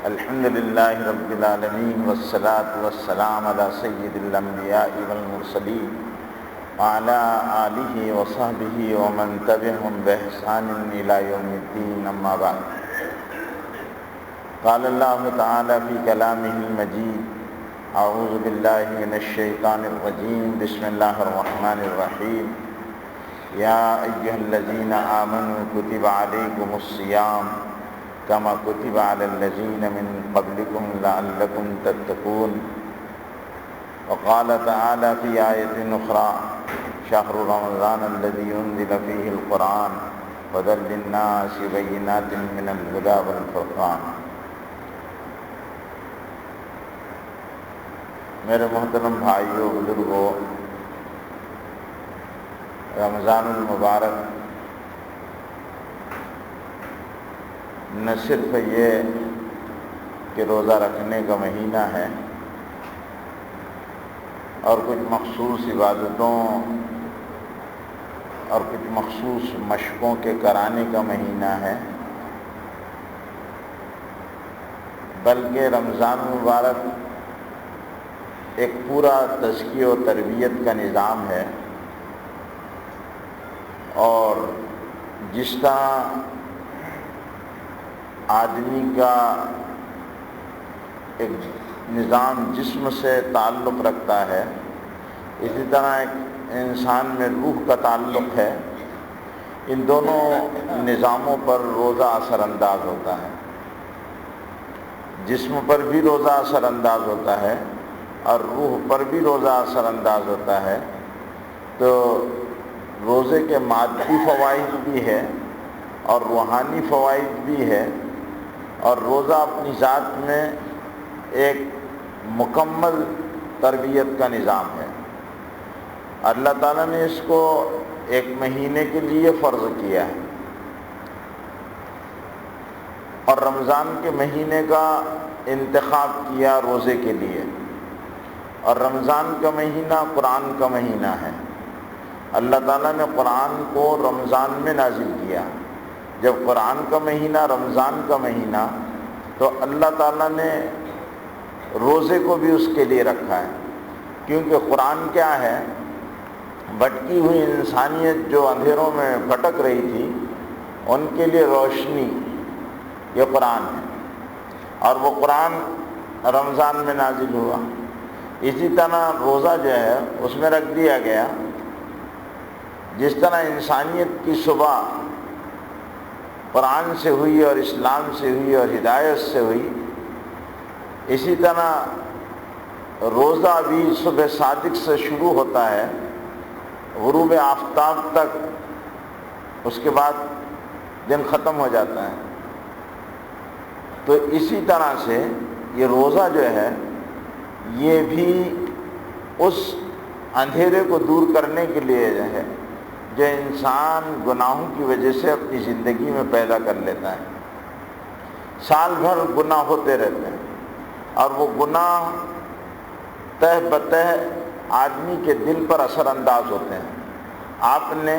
الحمد للہ رب العالمین والصلاة والسلام علی سید الانبیاء والمرسلین وعلی آلہ وصحبہ ومن تبعہم بإحسان الی یوم الدین، اما بعد۔ قال اللہ تعالی فی کلامہ المجید، اعوذ باللہ من الشیطان الرجیم، بسم اللہ الرحمن الرحیم۔ یا ایہا الذین آمنوا کتب علیکم الصیام کما کتب علی الذین من قبلکم لعلکم تتقون۔ وقال تعالی فی آیۃ اخری، شہر رمضان الذی انزل فیہ القرآن ھدی للناس بینات من الھدی والفرقان۔ میرے محترم بھائیوں، بزرگوں، رمضان المبارک نہ صرف یہ کہ روزہ رکھنے کا مہینہ ہے اور کچھ مخصوص عبادتوں اور کچھ مخصوص مشقوں کے کرانے کا مہینہ ہے، بلکہ رمضان المبارک ایک پورا تزکیہ و تربیت کا نظام ہے۔ اور جس طرح آدمی کا ایک نظام جسم سے تعلق رکھتا ہے، اسی طرح ایک انسان میں روح کا تعلق ہے۔ ان دونوں نظاموں پر روزہ اثر انداز ہوتا ہے۔ جسم پر بھی روزہ اثر انداز ہوتا ہے اور روح پر بھی روزہ اثر انداز ہوتا ہے۔ تو روزے کے مادی فوائد بھی ہے اور روحانی فوائد بھی ہے، اور روزہ اپنی ذات میں ایک مکمل تربیت کا نظام ہے۔ اللہ تعالیٰ نے اس کو ایک مہینے کے لیے فرض کیا ہے، اور رمضان کے مہینے کا انتخاب کیا روزے کے لیے، اور رمضان کا مہینہ قرآن کا مہینہ ہے۔ اللہ تعالیٰ نے قرآن کو رمضان میں نازل کیا۔ جب قرآن کا مہینہ رمضان کا مہینہ، تو اللہ تعالیٰ نے روزے کو بھی اس کے لیے رکھا ہے، کیونکہ قرآن کیا ہے؟ بھٹکی ہوئی انسانیت جو اندھیروں میں بھٹک رہی تھی، ان کے لیے روشنی یہ قرآن ہے، اور وہ قرآن رمضان میں نازل ہوا۔ اسی طرح روزہ جو ہے اس میں رکھ دیا گیا، جس طرح انسانیت کی صبح قرآن سے ہوئی اور اسلام سے ہوئی اور ہدایت سے ہوئی، اسی طرح روزہ بھی صبح صادق سے شروع ہوتا ہے غروب آفتاب تک، اس کے بعد دن ختم ہو جاتا ہے۔ تو اسی طرح سے یہ روزہ جو ہے یہ بھی اس اندھیرے کو دور کرنے کے لیے جو ہے، جو انسان گناہوں کی وجہ سے اپنی زندگی میں پیدا کر لیتا ہے۔ سال بھر گناہ ہوتے رہتے ہیں، اور وہ گناہ تہ بتہ آدمی کے دل پر اثر انداز ہوتے ہیں۔ آپ نے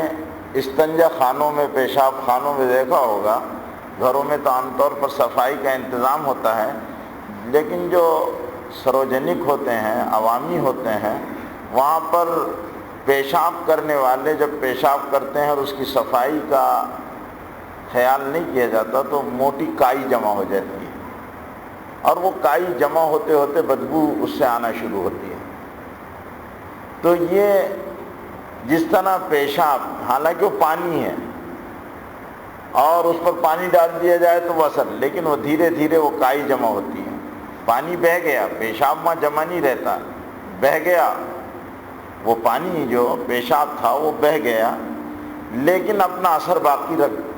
استنجا خانوں میں، پیشاب خانوں میں دیکھا ہوگا، گھروں میں تو عام طور پر صفائی کا انتظام ہوتا ہے، لیکن جو سروجنک ہوتے ہیں، عوامی ہوتے ہیں، وہاں پر پیشاب کرنے والے جب پیشاب کرتے ہیں اور اس کی صفائی کا خیال نہیں کیا جاتا تو موٹی کائی جمع ہو جاتی ہے، اور وہ کائی جمع ہوتے ہوتے بدبو اس سے آنا شروع ہوتی ہے۔ تو یہ جس طرح پیشاب، حالانکہ وہ پانی ہے اور اس پر پانی ڈال دیا جائے تو وہ اثر، لیکن وہ دھیرے دھیرے وہ کائی جمع ہوتی ہے۔ پانی بہہ گیا، پیشاب وہاں جمع نہیں رہتا، بہہ گیا، وہ پانی جو پیشاب تھا وہ بہہ گیا، لیکن اپنا اثر باقی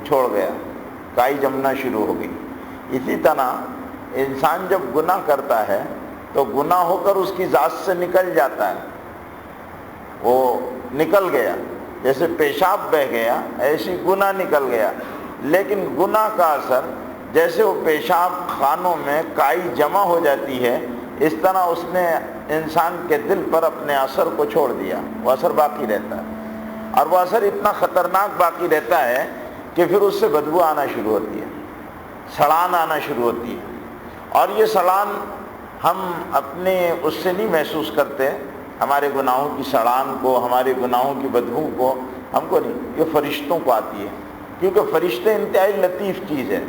چھوڑ گیا، کائی جمنا شروع ہو گئی۔ اسی طرح انسان جب گناہ کرتا ہے تو گناہ ہو کر اس کی ذات سے نکل جاتا ہے، وہ نکل گیا، جیسے پیشاب بہہ گیا ایسی گناہ نکل گیا، لیکن گناہ کا اثر جیسے وہ پیشاب خانوں میں کائی جمع ہو جاتی ہے، اس طرح اس نے انسان کے دل پر اپنے اثر کو چھوڑ دیا، وہ اثر باقی رہتا ہے، اور وہ اثر اتنا خطرناک باقی رہتا ہے کہ پھر اس سے بدبو آنا شروع ہوتی ہے، سڑان آنا شروع ہوتی ہے، اور یہ سڑان ہم اپنے اس سے نہیں محسوس کرتے، ہمارے گناہوں کی سڑان کو، ہمارے گناہوں کی بدبو کو ہم کو نہیں، یہ فرشتوں کو آتی ہے، کیونکہ فرشتے انتہائی لطیف چیز ہے،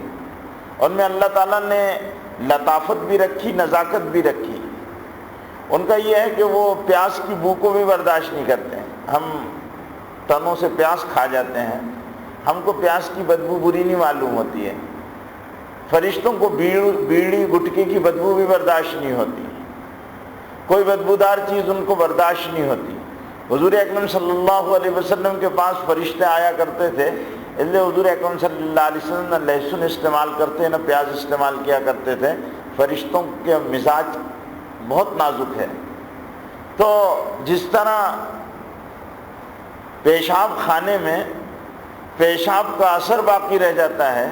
ان میں اللہ تعالیٰ نے لطافت بھی رکھی، نزاکت بھی رکھی۔ ان کا یہ ہے کہ وہ پیاس کی بو کو بھی برداشت نہیں کرتے ہیں۔ ہم تنوں سے پیاس کھا جاتے ہیں، ہم کو پیاس کی بدبو بری نہیں معلوم ہوتی ہے، فرشتوں کو بیڑی گٹکے کی بدبو بھی برداشت نہیں ہوتی، کوئی بدبودار چیز ان کو برداشت نہیں ہوتی۔ حضور اکرم صلی اللہ علیہ وسلم کے پاس فرشتے آیا کرتے تھے، اس لیے حضور اکرم صلی اللہ علیہ وسلم نہ لہسن استعمال کرتے نہ پیاز استعمال کیا کرتے تھے۔ فرشتوں کے مزاج بہت نازک ہے۔ تو جس طرح پیشاب خانے میں پیشاب کا اثر باقی رہ جاتا ہے،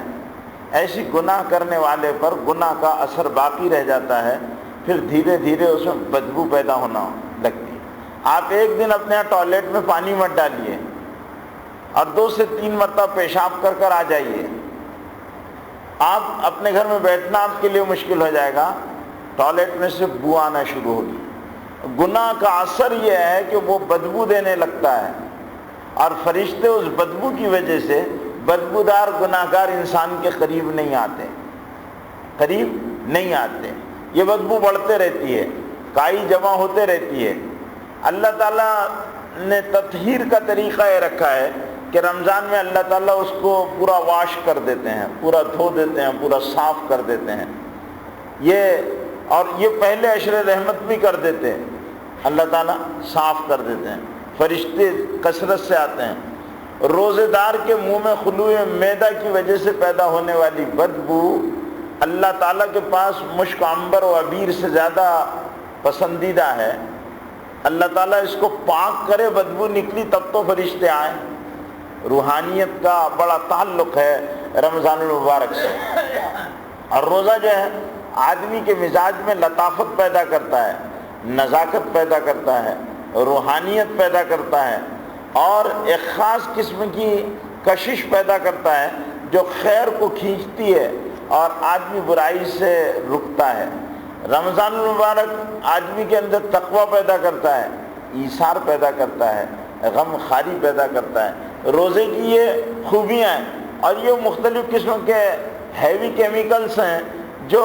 ایسی گناہ کرنے والے پر گناہ کا اثر باقی رہ جاتا ہے، پھر دھیرے دھیرے اس میں بدبو پیدا ہونا لگتی ہے۔ آپ ایک دن اپنے یہاں ٹوائلٹ میں پانی مت ڈالیے اور 2 سے 3 مرتبہ پیشاب کر کر آ جائیے، آپ اپنے گھر میں بیٹھنا آپ کے لیے مشکل ہو جائے گا، ٹوائلٹ میں سے بو آنا شروع ہوگی۔ گناہ کا اثر یہ ہے کہ وہ بدبو دینے لگتا ہے، اور فرشتے اس بدبو کی وجہ سے بدبودار گناہگار انسان کے قریب نہیں آتے، قریب نہیں آتے۔ یہ بدبو بڑھتے رہتی ہے، کائی جمع ہوتے رہتی ہے۔ اللہ تعالیٰ نے تطہیر کا طریقہ یہ رکھا ہے کہ رمضان میں اللہ تعالیٰ اس کو پورا واش کر دیتے ہیں، پورا دھو دیتے ہیں، پورا صاف کر دیتے ہیں۔ یہ پہلے عشر رحمت بھی کر دیتے ہیں، اللہ تعالیٰ صاف کر دیتے ہیں، فرشتے کثرت سے آتے ہیں۔ روزے دار کے منہ میں خلوع معدہ کی وجہ سے پیدا ہونے والی بدبو اللہ تعالیٰ کے پاس مشک عنبر و عبیر سے زیادہ پسندیدہ ہے۔ اللہ تعالیٰ اس کو پاک کرے، بدبو نکلی تب تو فرشتے آئیں۔ روحانیت کا بڑا تعلق ہے رمضان المبارک سے۔ اور روزہ جو ہے آدمی کے مزاج میں لطافت پیدا کرتا ہے، نزاکت پیدا کرتا ہے، روحانیت پیدا کرتا ہے، اور ایک خاص قسم کی کشش پیدا کرتا ہے جو خیر کو کھینچتی ہے اور آدمی برائی سے رکتا ہے۔ رمضان المبارک آدمی کے اندر تقوی پیدا کرتا ہے، ایثار پیدا کرتا ہے، غم خاری پیدا کرتا ہے۔ روزے کی یہ خوبیاں ہیں، اور یہ مختلف قسم کے ہیوی کیمیکلز ہیں جو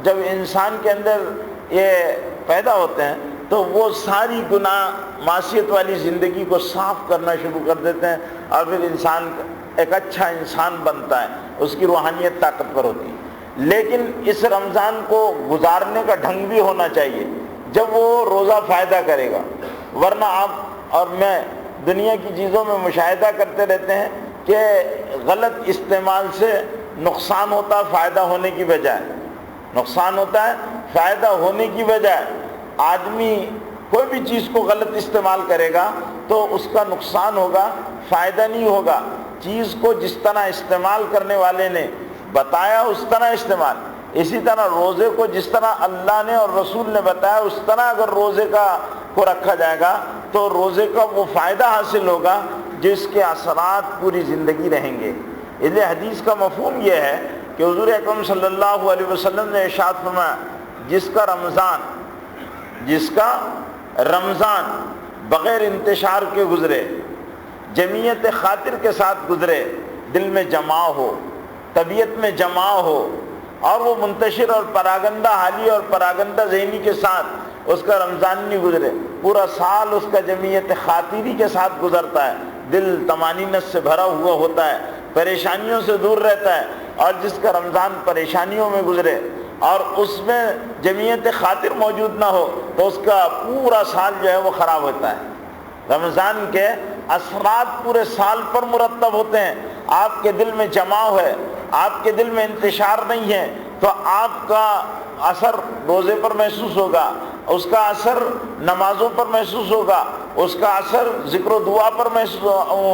جب انسان کے اندر یہ پیدا ہوتے ہیں تو وہ ساری گناہ معصیت والی زندگی کو صاف کرنا شروع کر دیتے ہیں، اور پھر انسان ایک اچھا انسان بنتا ہے، اس کی روحانیت طاقتور ہوتی ہے۔ لیکن اس رمضان کو گزارنے کا ڈھنگ بھی ہونا چاہیے جب وہ روزہ فائدہ کرے گا، ورنہ آپ اور میں دنیا کی چیزوں میں مشاہدہ کرتے رہتے ہیں کہ غلط استعمال سے نقصان ہوتا ہے فائدہ ہونے کی بجائے، نقصان ہوتا ہے فائدہ ہونے کی بجائے۔ آدمی کوئی بھی چیز کو غلط استعمال کرے گا تو اس کا نقصان ہوگا، فائدہ نہیں ہوگا۔ چیز کو جس طرح استعمال کرنے والے نے بتایا اس طرح استعمال، اسی طرح روزے کو جس طرح اللہ نے اور رسول نے بتایا اس طرح اگر روزے کو رکھا جائے گا تو روزے کا وہ فائدہ حاصل ہوگا جس کے اثرات پوری زندگی رہیں گے۔ اس لیے حدیث کا مفہوم یہ ہے کہ حضور اکرم صلی اللہ علیہ وسلم نے ارشاد فرمایا، جس کا رمضان بغیر انتشار کے گزرے، جمعیت خاطر کے ساتھ گزرے، دل میں جماع ہو، طبیعت میں جماع ہو، اور وہ منتشر اور پراگندہ حالی اور پراگندہ ذہنی کے ساتھ اس کا رمضان نہیں گزرے، پورا سال اس کا جمعیت خاطری کے ساتھ گزرتا ہے، دل طمانینت سے بھرا ہوا ہوتا ہے، پریشانیوں سے دور رہتا ہے۔ اور جس کا رمضان پریشانیوں میں گزرے اور اس میں جمعیت خاطر موجود نہ ہو تو اس کا پورا سال جو ہے وہ خراب ہوتا ہے۔ رمضان کے اثرات پورے سال پر مرتب ہوتے ہیں۔ آپ کے دل میں جماع ہے، آپ کے دل میں انتشار نہیں ہے تو آپ کا اثر روزے پر محسوس ہوگا، اس کا اثر نمازوں پر محسوس ہوگا، اس کا اثر ذکر و دعا پر محسوس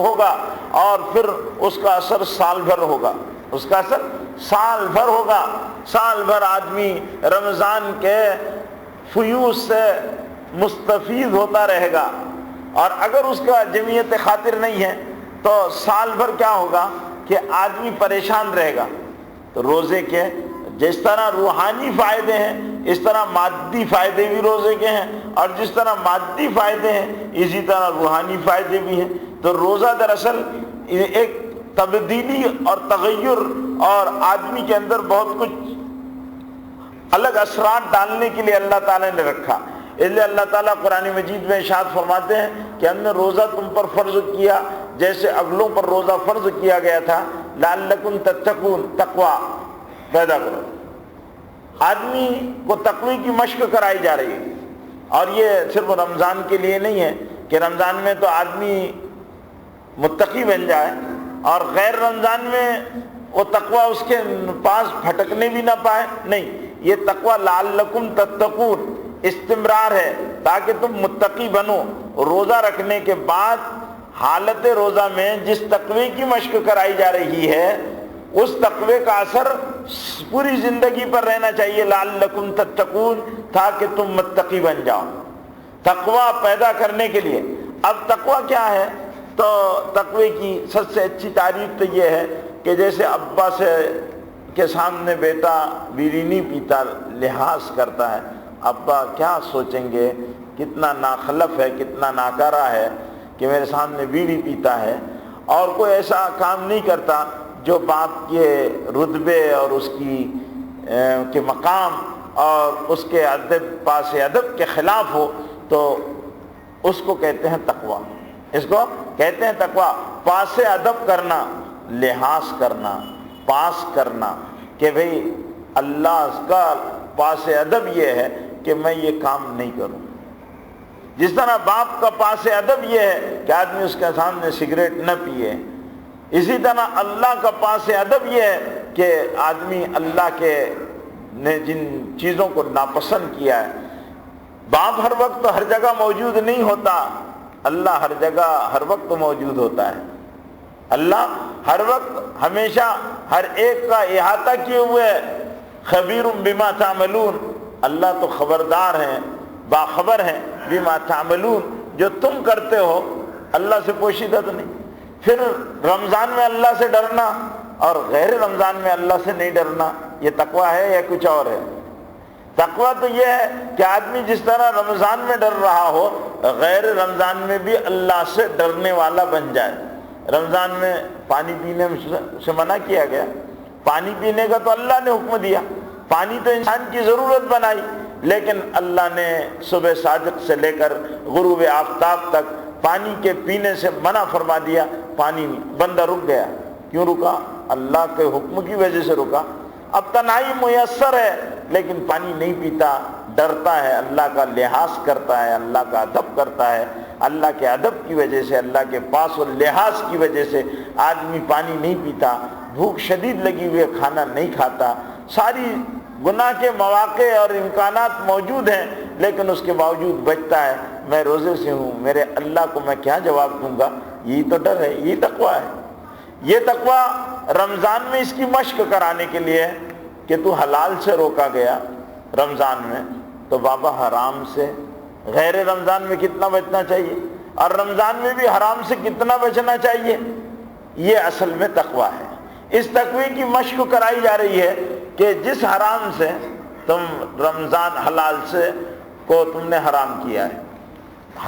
ہوگا، اور پھر اس کا اثر سال بھر ہوگا، اس کا اثر سال بھر ہوگا۔ سال بھر آدمی رمضان کے فیوز سے مستفید ہوتا رہے گا، اور اگر اس کا جمعیت خاطر نہیں ہے تو سال بھر کیا ہوگا کہ آدمی پریشان رہے گا۔ تو روزے کے جس طرح روحانی فائدے ہیں اس طرح مادی فائدے بھی روزے کے ہیں، اور جس طرح مادی فائدے ہیں اسی طرح روحانی فائدے بھی ہیں۔ تو روزہ دراصل ایک تبدیلی اور تغیر اور آدمی کے اندر بہت کچھ الگ اثرات ڈالنے کے لیے اللہ تعالیٰ نے رکھا۔ اس لیے اللہ تعالیٰ قرآن مجید میں ارشاد فرماتے ہیں کہ ہم نے روزہ تم پر فرض کیا جیسے اگلوں پر روزہ فرض کیا گیا تھا، لعلکم تتقون، تقوی پیدا کرو۔ آدمی کو تقوی کی مشق کرائی جا رہی ہے، اور یہ صرف رمضان کے لیے نہیں ہے کہ رمضان میں تو آدمی متقی بن جائے اور غیر رمضان میں وہ تقوی اس کے پاس پھٹکنے بھی نہ پائے، نہیں، یہ تقوی لعلکم تتقون استمرار ہے تاکہ تم متقی بنو۔ روزہ رکھنے کے بعد حالت روزہ میں جس تقوی کی مشق کرائی جا رہی ہے اس تقوی کا اثر پوری زندگی پر رہنا چاہیے، لعلکم تتقون، تاکہ تم متقی بن جاؤ۔ تقوی پیدا کرنے کے لیے اب تقوی کیا ہے؟ تو تقوی کی سب سے اچھی تعریف تو یہ ہے کہ جیسے ابا کے سامنے بیٹا بیڑی نہیں پیتا، لحاظ کرتا ہے، ابا کیا سوچیں گے، کتنا ناخلف ہے، کتنا ناکارہ ہے کہ میرے سامنے بیڑی پیتا ہے، اور کوئی ایسا کام نہیں کرتا جو باپ کے رتبے اور اس کے مقام اور اس کے ادب، پاس ادب کے خلاف ہو، تو اس کو کہتے ہیں تقوی۔ اس کو کہتے ہیں تقوی، پاس ادب کرنا، لحاظ کرنا، پاس کرنا کہ بھئی اللہ کا پاس ادب یہ ہے کہ میں یہ کام نہیں کروں۔ جس طرح باپ کا پاس ادب یہ ہے کہ آدمی اس کے سامنے سگریٹ نہ پیے، اسی طرح اللہ کا پاس ادب یہ ہے کہ آدمی اللہ کے نے جن چیزوں کو ناپسند کیا ہے۔ باپ ہر وقت ہر جگہ موجود نہیں ہوتا، اللہ ہر جگہ ہر وقت موجود ہوتا ہے۔ اللہ ہر وقت ہمیشہ ہر ایک کا احاطہ کیے ہوئے خبیر بما تعملون، اللہ تو خبردار ہیں، باخبر ہیں، بما تعملون، جو تم کرتے ہو اللہ سے پوشیدہ تو نہیں۔ پھر رمضان میں اللہ سے ڈرنا اور غیر رمضان میں اللہ سے نہیں ڈرنا، یہ تقوی ہے یا کچھ اور ہے؟ تقوی تو یہ ہے کہ آدمی جس طرح رمضان میں ڈر رہا ہو غیر رمضان میں بھی اللہ سے ڈرنے والا بن جائے۔ رمضان میں پانی پینے سے منع کیا گیا، پانی پینے کا تو اللہ نے حکم دیا، پانی تو انسان کی ضرورت بنائی، لیکن اللہ نے صبح صادق سے لے کر غروب آفتاب تک پانی کے پینے سے منع فرما دیا، پانی بندہ رک گیا۔ کیوں رکا؟ اللہ کے حکم کی وجہ سے رکا۔ اب تنہائی میسر ہے لیکن پانی نہیں پیتا، ڈرتا ہے، اللہ کا لحاظ کرتا ہے، اللہ کا ادب کرتا ہے، اللہ کے ادب کی وجہ سے، اللہ کے پاس و لحاظ کی وجہ سے آدمی پانی نہیں پیتا، بھوک شدید لگی ہوئی ہے کھانا نہیں کھاتا، ساری گناہ کے مواقع اور امکانات موجود ہیں لیکن اس کے باوجود بچتا ہے، میں روزے سے ہوں، میرے اللہ کو میں کیا جواب دوں گا؟ یہی تو ڈر ہے، یہی تقویٰ ہے۔ یہ تقویٰ رمضان میں اس کی مشق کرانے کے لیے ہے کہ تو حلال سے روکا گیا رمضان میں تو بابا حرام سے، غیر رمضان میں کتنا بچنا چاہیے اور رمضان میں بھی حرام سے کتنا بچنا چاہیے، یہ اصل میں تقویٰ ہے۔ اس تقوی کی مشق کرائی جا رہی ہے کہ جس حرام سے تم رمضان، حلال سے کو تم نے حرام کیا ہے،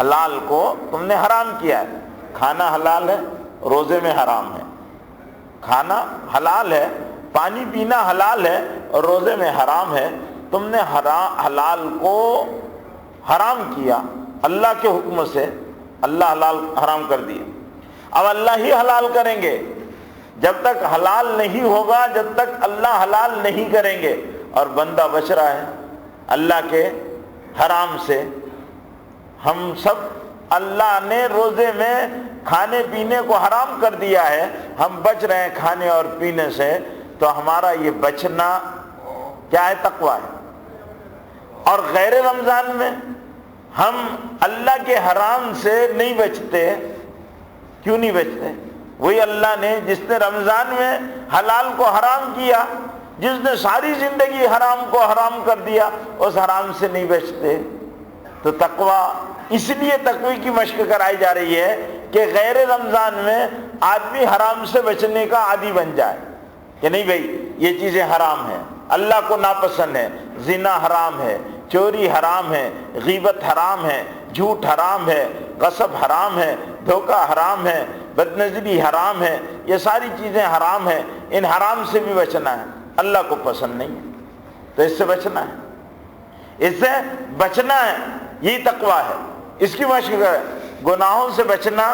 حلال کو تم نے حرام کیا ہے، کھانا حلال ہے، روزے میں حرام ہے، کھانا حلال ہے، پانی پینا حلال ہے اور روزے میں حرام ہے، تم نے حلال کو حرام کیا اللہ کے حکم سے، اللہ حلال حرام کر دیا، اب اللہ ہی حلال کریں گے، جب تک حلال نہیں ہوگا، جب تک اللہ حلال نہیں کریں گے، اور بندہ بچ رہا ہے اللہ کے حرام سے۔ ہم سب، اللہ نے روزے میں کھانے پینے کو حرام کر دیا ہے، ہم بچ رہے ہیں کھانے اور پینے سے، تو ہمارا یہ بچنا کیا ہے؟ تقویٰ ہے۔ اور غیر رمضان میں ہم اللہ کے حرام سے نہیں بچتے، کیوں نہیں بچتے؟ وہی اللہ نے جس نے رمضان میں حلال کو حرام کیا، جس نے ساری زندگی حرام کو حرام کر دیا، اس حرام سے نہیں بچتے۔ تو تقویٰ، اس لیے تقوی کی مشق کرائی جا رہی ہے کہ غیر رمضان میں آدمی حرام سے بچنے کا عادی بن جائے کہ نہیں بھائی یہ چیزیں حرام ہیں، اللہ کو ناپسند ہے، زنا حرام ہے، چوری حرام ہے، غیبت حرام ہے، جھوٹ حرام ہے، غصب حرام ہے، دھوکہ حرام ہے، بدنظری حرام ہے، یہ ساری چیزیں حرام ہیں، ان حرام سے بھی بچنا ہے، اللہ کو پسند نہیں ہے تو اس سے بچنا ہے، اس سے بچنا ہے، یہی تقویٰ ہے، اس کی مشق ہے۔ گناہوں سے بچنا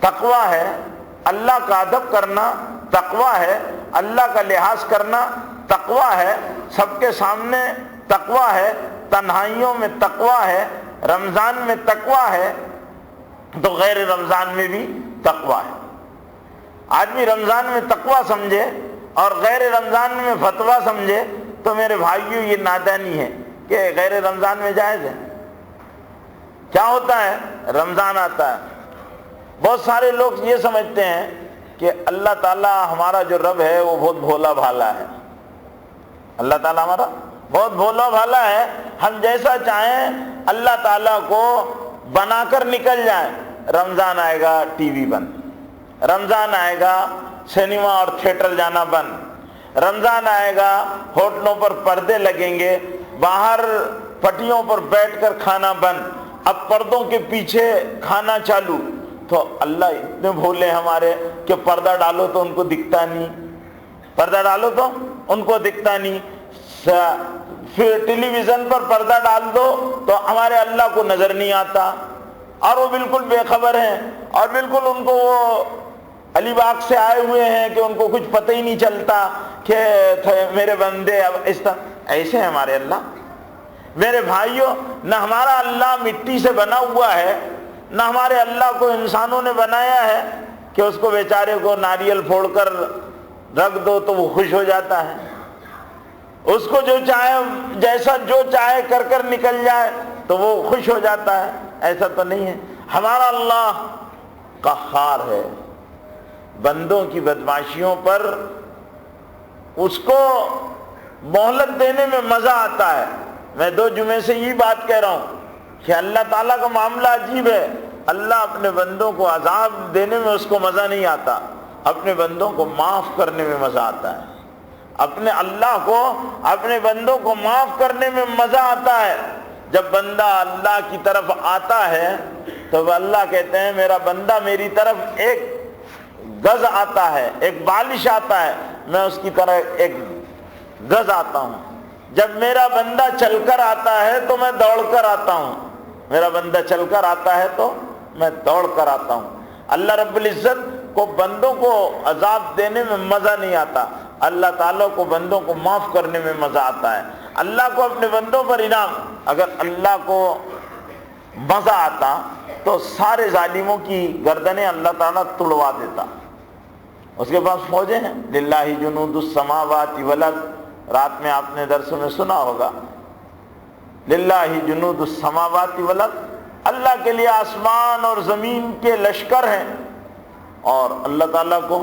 تقویٰ ہے، اللہ کا ادب کرنا تقویٰ ہے، اللہ کا لحاظ کرنا تقویٰ ہے، سب کے سامنے تقویٰ ہے، تنہائیوں میں تقویٰ ہے، رمضان میں تقویٰ ہے تو غیر رمضان میں بھی تقویٰ ہے۔ آدمی رمضان میں تقویٰ سمجھے اور غیر رمضان میں فتویٰ سمجھے تو میرے بھائیوں یہ نادانی ہے کہ غیر رمضان میں جائز ہے۔ کیا ہوتا ہے؟ رمضان آتا ہے، بہت سارے لوگ یہ سمجھتے ہیں کہ اللہ تعالیٰ ہمارا جو رب ہے وہ بہت بھولا بھالا ہے، اللہ تعالیٰ ہمارا بہت بھولا بھالا ہے، ہم جیسا چاہیں اللہ تعالیٰ کو بنا کر نکل جائیں۔ رمضان آئے گا ٹی وی بند، رمضان آئے گا سنیما اور تھیٹر جانا بند، رمضان آئے گا ہوٹلوں پر پردے لگیں گے، باہر پٹیوں پر بیٹھ کر کھانا بند، اب پردوں کے پیچھے کھانا چالو۔ تو اللہ اتنے بھولے ہمارے کہ پردہ ڈالو تو ان کو دکھتا نہیں، پردہ ڈالو تو ان کو دکھتا نہیں، پھر ٹیلی ویژن پر پردہ ڈال دو تو ہمارے اللہ کو نظر نہیں آتا، اور وہ بالکل بے خبر ہیں، اور بالکل ان کو وہ علی باغ سے آئے ہوئے ہیں کہ ان کو کچھ پتہ ہی نہیں چلتا کہ میرے بندے اب اس طرح ایسے ہیں ہمارے اللہ۔ میرے بھائیوں، نہ ہمارا اللہ مٹی سے بنا ہوا ہے، نہ ہمارے اللہ کو انسانوں نے بنایا ہے کہ اس کو بیچارے کو ناریل پھوڑ کر رکھ دو تو وہ خوش ہو جاتا ہے، اس کو جو چاہے جیسا جو چاہے کر کر نکل جائے تو وہ خوش ہو جاتا ہے، ایسا تو نہیں ہے۔ ہمارا اللہ قہار ہے، بندوں کی بدمعاشیوں پر اس کو مہلت دینے میں مزہ آتا ہے۔ میں 2 جمعے سے یہ بات کہہ رہا ہوں کہ اللہ تعالیٰ کا معاملہ عجیب ہے، اللہ اپنے بندوں کو عذاب دینے میں اس کو مزہ نہیں آتا، اپنے بندوں کو معاف کرنے میں مزہ آتا ہے، اپنے اللہ کو اپنے بندوں کو معاف کرنے میں مزہ آتا ہے۔ جب بندہ اللہ کی طرف آتا ہے تو وہ اللہ کہتے ہیں میرا بندہ میری طرف ایک گز آتا ہے، ایک بالش آتا ہے، میں اس کی طرح ایک گز آتا ہوں۔ جب میرا بندہ چل کر آتا ہے تو میں دوڑ کر آتا ہوں، میرا بندہ چل کر آتا ہے تو میں دوڑ کر آتا ہوں۔ اللہ رب العزت کو بندوں کو عذاب دینے میں مزہ نہیں آتا، اللہ تعالیٰ کو بندوں کو معاف کرنے میں مزہ آتا ہے۔ اللہ کو اپنے بندوں پر انعام، اگر اللہ کو مزہ آتا تو سارے ظالموں کی گردنیں اللہ تعالیٰ توڑوا دیتا۔ اس کے پاس فوجیں ہیں، للہ جنود السماوات والارض، رات میں آپ نے درس میں سنا ہوگا، للہ جنود السماوات والارض، اللہ کے لیے آسمان اور زمین کے لشکر ہیں، اور اللہ تعالیٰ کو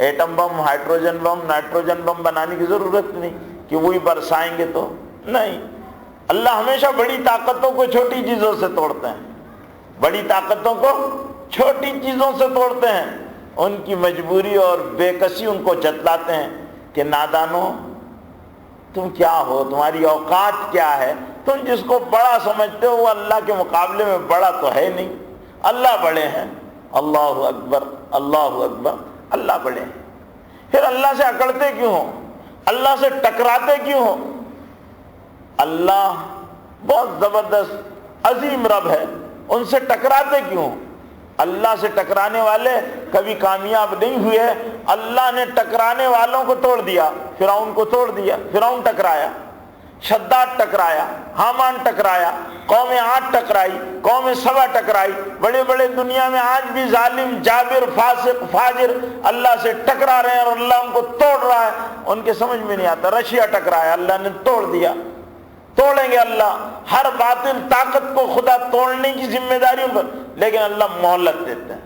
ایٹم بم، ہائیڈروجن بم، نائٹروجن بم بنانے کی ضرورت نہیں کہ وہی برسائیں گے تو نہیں۔ اللہ ہمیشہ بڑی طاقتوں کو چھوٹی چیزوں سے توڑتے ہیں، بڑی طاقتوں کو چھوٹی چیزوں سے توڑتے ہیں، ان کی مجبوری اور بے کسی ان کو جتلاتے ہیں کہ نادانو تم کیا ہو، تمہاری اوقات کیا ہے، تم جس کو بڑا سمجھتے ہو وہ اللہ کے مقابلے میں بڑا تو ہے نہیں، اللہ بڑے ہیں، اللہ اکبر اللہ اکبر، اللہ بڑے ہیں۔ پھر اللہ سے اکڑتے کیوں ہو، اللہ سے ٹکراتے کیوں ہو؟ اللہ بہت زبردست عظیم رب ہے، ان سے ٹکراتے کیوں ہو؟ اللہ سے ٹکرانے والے کبھی کامیاب نہیں ہوئے، اللہ نے ٹکرانے والوں کو توڑ دیا، فرعون کو توڑ دیا، فرعون ٹکرایا، شداد ٹکرایا، حامان ٹکرایا، قوم عاد ٹکرائی، قوم سبا ٹکرائی، بڑے بڑے دنیا میں آج بھی ظالم جابر فاسق فاجر اللہ سے ٹکرا رہے ہیں اور اللہ ان کو توڑ رہا ہے، ان کے سمجھ میں نہیں آتا۔ رشیا ٹکرایا، اللہ نے توڑ دیا، توڑیں گے اللہ ہر باطل طاقت کو، خدا توڑنے کی ذمہ داریوں پر، لیکن اللہ مہلت دیتے ہیں،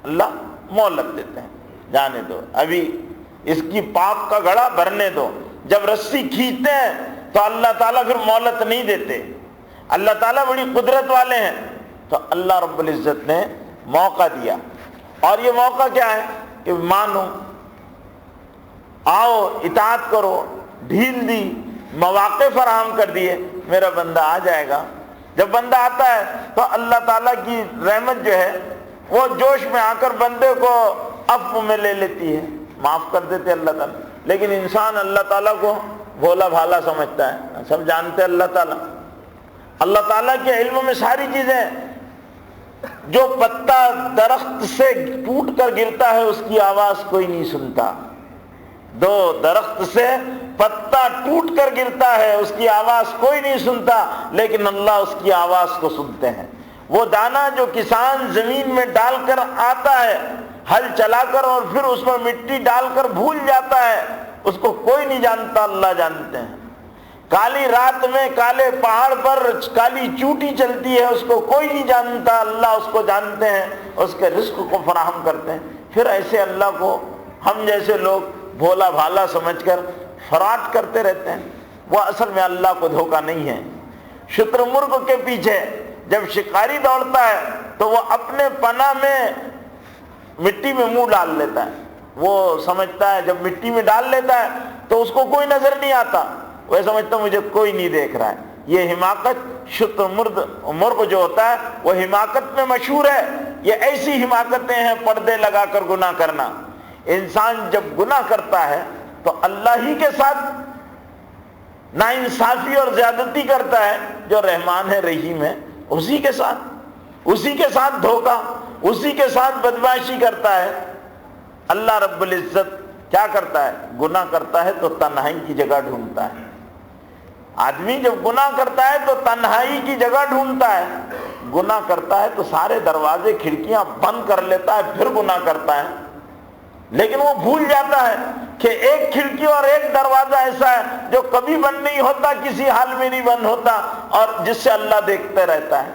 اللہ مہلت دیتے ہیں، جانے دو ابھی اس کی پاپ کا گھڑا بھرنے دو۔ جب رسی کھینچتے ہیں تو اللہ تعالیٰ پھر مہلت نہیں دیتے، اللہ تعالیٰ بڑی قدرت والے ہیں، تو اللہ رب العزت نے موقع دیا، اور یہ موقع کیا ہے کہ مانو، آؤ اطاعت کرو، ڈھیل دی، مواقع فراہم کر دیے، میرا بندہ آ جائے گا۔ جب بندہ آتا ہے تو اللہ تعالیٰ کی رحمت جو ہے وہ جوش میں آ کر بندے کو عفو میں لے لیتی ہے، معاف کر دیتے اللہ تعالیٰ۔ لیکن انسان اللہ تعالیٰ کو بھولا بھالا سمجھتا ہے، سب جانتے اللہ تعالیٰ، اللہ تعالیٰ کے علم میں ساری چیزیں۔ جو پتا درخت سے ٹوٹ کر گرتا ہے اس کی آواز کوئی نہیں سنتا، دو درخت سے پتا ٹوٹ کر گرتا ہے اس کی آواز کوئی نہیں سنتا، لیکن اللہ اس کی آواز کو سنتے ہیں۔ وہ دانہ جو کسان زمین میں ڈال کر آتا ہے ہل چلا کر اور پھر اس پر مٹی ڈال کر بھول جاتا ہے، اس کو کوئی نہیں جانتا، اللہ جانتے ہیں۔ کالی رات میں کالے پہاڑ پر کالی چوٹی چلتی ہے، اس کو کوئی نہیں جانتا، اللہ اس کو جانتے ہیں، اس کے رزق کو فراہم کرتے ہیں۔ پھر ایسے اللہ کو ہم جیسے لوگ بھولا بھالا سمجھ کر فراڈ کرتے رہتے ہیں، وہ اصل میں اللہ کو دھوکہ نہیں ہے۔ شتر مرغ کے پیچھے جب شکاری دوڑتا ہے تو وہ اپنے پناہ میں مٹی میں منہ ڈال لیتا ہے، وہ سمجھتا ہے جب مٹی میں ڈال لیتا ہے تو اس کو کوئی نظر نہیں آتا، وہ سمجھتا مجھے کوئی نہیں دیکھ رہا ہے۔ یہ حماقت، شتر مرغ جو ہوتا ہے وہ حماقت میں مشہور ہے۔ یہ ایسی حماقتیں ہیں پردے لگا کر گناہ کرنا۔ انسان جب گناہ کرتا ہے تو اللہ ہی کے ساتھ ناانصافی اور زیادتی کرتا ہے، جو رحمان ہے رحیم ہے اسی کے ساتھ دھوکہ، اسی کے ساتھ بدمعاشی کرتا ہے۔ اللہ رب العزت کیا کرتا ہے؟ گناہ کرتا ہے تو تنہائی کی جگہ ڈھونڈتا ہے۔ آدمی جب گناہ کرتا ہے تو تنہائی کی جگہ ڈھونڈتا ہے، گناہ کرتا ہے تو سارے دروازے کھڑکیاں بند کر لیتا ہے، پھر گناہ کرتا ہے۔ لیکن وہ بھول جاتا ہے کہ ایک کھڑکی اور ایک دروازہ ایسا ہے جو کبھی بند نہیں ہوتا، کسی حال میں نہیں بند ہوتا، اور جس سے اللہ دیکھتے رہتا ہے،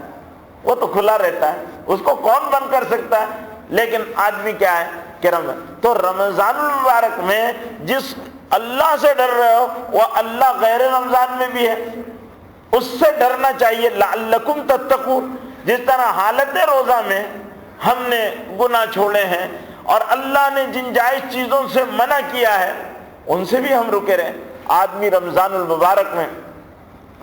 وہ تو کھلا رہتا ہے، اس کو کون بند کر سکتا ہے؟ لیکن آدمی کیا ہے کہ تو رمضان المبارک میں جس اللہ سے ڈر رہے ہو وہ اللہ غیر رمضان میں بھی ہے، اس سے ڈرنا چاہیے۔ لعلکم تتقون، جس طرح حالت روزہ میں ہم نے گناہ چھوڑے ہیں اور اللہ نے جن جائز چیزوں سے منع کیا ہے ان سے بھی ہم رکے رہیں۔ آدمی رمضان المبارک میں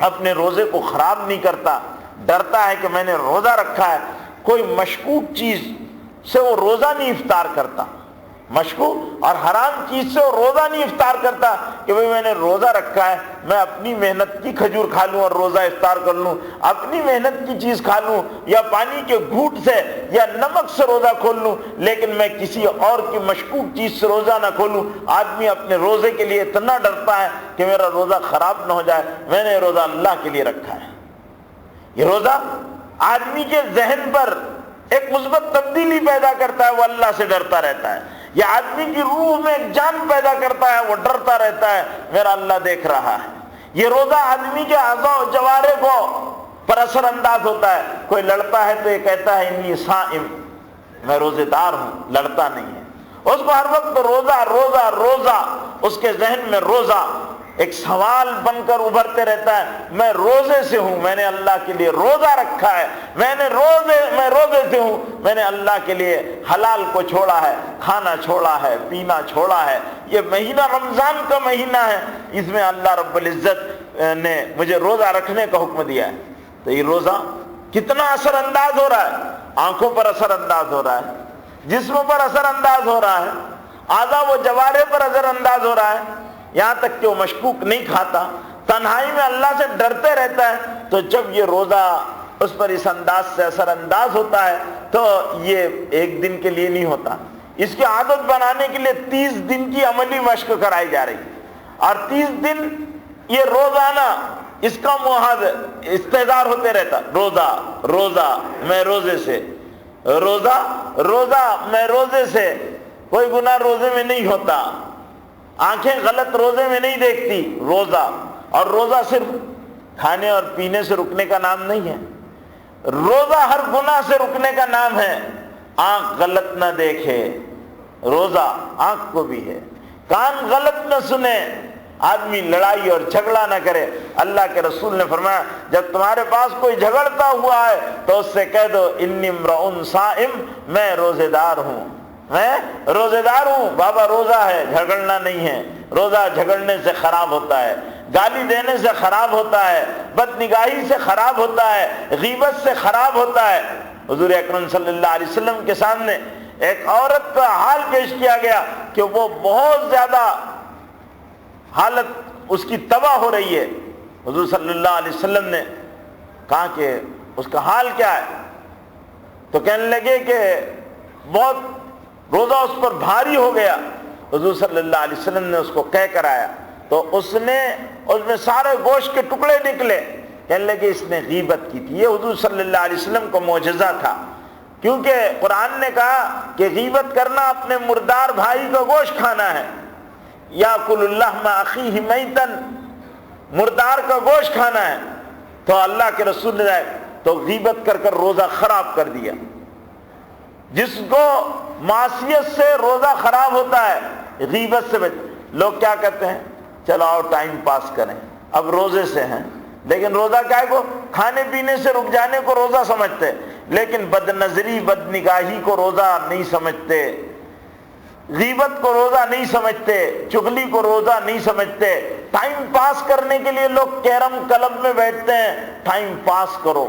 اپنے روزے کو خراب نہیں کرتا، ڈرتا ہے کہ میں نے روزہ رکھا ہے، کوئی مشکوک چیز سے وہ روزہ نہیں افطار کرتا، مشکوک اور حرام چیز سے وہ روزہ نہیں افطار کرتا کہ بھئی میں نے روزہ رکھا ہے، میں اپنی محنت کی کھجور کھا لوں اور روزہ افطار کر لوں، اپنی محنت کی چیز کھا لوں یا پانی کے گھونٹ سے یا نمک سے روزہ کھول لوں، لیکن میں کسی اور کی مشکوک چیز سے روزہ نہ کھولوں۔ آدمی اپنے روزے کے لیے اتنا ڈرتا ہے کہ میرا روزہ خراب نہ ہو جائے، میں نے روزہ اللہ کے لیے رکھا ہے۔ یہ روزہ آدمی کے ذہن پر ایک مثبت تبدیلی پیدا کرتا ہے، وہ اللہ سے ڈرتا رہتا ہے۔ یہ آدمی کی روح میں جان پیدا کرتا ہے، وہ ڈرتا رہتا ہے میرا اللہ دیکھ رہا ہے۔ یہ روزہ آدمی کے اعضاء و جوارح کو پر اثر انداز ہوتا ہے۔ کوئی لڑتا ہے تو یہ کہتا ہے انی صائم، میں روزے دار ہوں، لڑتا نہیں ہے۔ اس کو ہر وقت روزہ روزہ روزہ، اس کے ذہن میں روزہ ایک سوال بن کر ابھرتے رہتا ہے، میں روزے سے ہوں، میں نے اللہ کے لیے روزہ رکھا ہے، میں روزے سے ہوں، میں نے اللہ کے لیے حلال کو چھوڑا ہے، کھانا چھوڑا ہے، پینا چھوڑا ہے۔ یہ مہینہ رمضان کا مہینہ ہے، اس میں اللہ رب العزت نے مجھے روزہ رکھنے کا حکم دیا ہے۔ تو یہ روزہ کتنا اثر انداز ہو رہا ہے؟ آنکھوں پر اثر انداز ہو رہا ہے، جسم پر اثر انداز ہو رہا ہے، اعضاء و جوارح پر اثر انداز ہو رہا ہے، یہاں تک کہ وہ مشکوک نہیں کھاتا، تنہائی میں اللہ سے ڈرتے رہتا ہے۔ تو جب یہ روزہ اس پر اس انداز سے اثر انداز ہوتا ہے تو یہ ایک دن کے لیے نہیں ہوتا، اس کی عادت بنانے کے لیے 30 دن کی عملی مشق کرائی جا رہی ہے، اور 30 دن یہ روزانہ اس کا استحضار ہوتے رہتا، روزہ روزہ میں روزے سے، روزہ روزہ میں روزے سے۔ کوئی گناہ روزے میں نہیں ہوتا، آنکھیں غلط روزے میں نہیں دیکھتی، روزہ۔ اور روزہ صرف کھانے اور پینے سے رکنے کا نام نہیں ہے، روزہ ہر گناہ سے رکنے کا نام ہے۔ آنکھ غلط نہ دیکھے، روزہ آنکھ کو بھی ہے، کان غلط نہ سنے، آدمی لڑائی اور جھگڑا نہ کرے۔ اللہ کے رسول نے فرمایا جب تمہارے پاس کوئی جھگڑتا ہوا ہے تو اس سے کہہ دو انی امرؤ صائم، میں روزے دار ہوں، میں روزے دار ہوں، بابا روزہ ہے، جھگڑنا نہیں ہے، روزہ جھگڑنے سے خراب ہوتا ہے، گالی دینے سے خراب ہوتا ہے، بد نگاہی سے خراب ہوتا ہے، غیبت سے خراب ہوتا ہے۔ حضور اکرم صلی اللہ علیہ وسلم کے سامنے ایک عورت کا حال پیش کیا گیا کہ وہ بہت زیادہ حالت اس کی تباہ ہو رہی ہے۔ حضور صلی اللہ علیہ وسلم نے کہا کہ اس کا حال کیا ہے؟ تو کہنے لگے کہ بہت روزہ اس پر بھاری ہو گیا۔ حضور صلی اللہ علیہ وسلم نے اس کو کہہ کر آیا تو اس میں سارے گوشت کے ٹکڑے نکلے۔ کہنے لگے اس نے غیبت کی تھی۔ یہ حضور صلی اللہ علیہ وسلم کو معجزہ تھا، کیونکہ قرآن نے کہا کہ غیبت کرنا اپنے مردار بھائی کا گوشت کھانا ہے، یاکل اللحم اخیہ میتا، مردار کا گوشت کھانا ہے۔ تو اللہ کے رسول نے تو غیبت کر کر روزہ خراب کر دیا۔ جس کو معصیت سے روزہ خراب ہوتا ہے، غیبت سے لوگ کیا کہتے ہیں؟ چلو آؤ ٹائم پاس کریں، اب روزے سے ہیں، لیکن روزہ کیا کو کھانے پینے سے رک جانے کو روزہ سمجھتے، لیکن بد نظری بد نگاہی کو روزہ نہیں سمجھتے، غیبت کو روزہ نہیں سمجھتے، چغلی کو روزہ نہیں سمجھتے۔ ٹائم پاس کرنے کے لیے لوگ کیرم کلب میں بیٹھتے ہیں، ٹائم پاس کرو،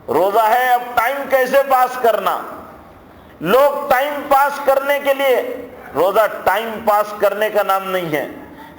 روزہ ہے اب ٹائم کیسے پاس کرنا۔ لوگ ٹائم پاس کرنے کے لیے، روزہ ٹائم پاس کرنے کا نام نہیں ہے،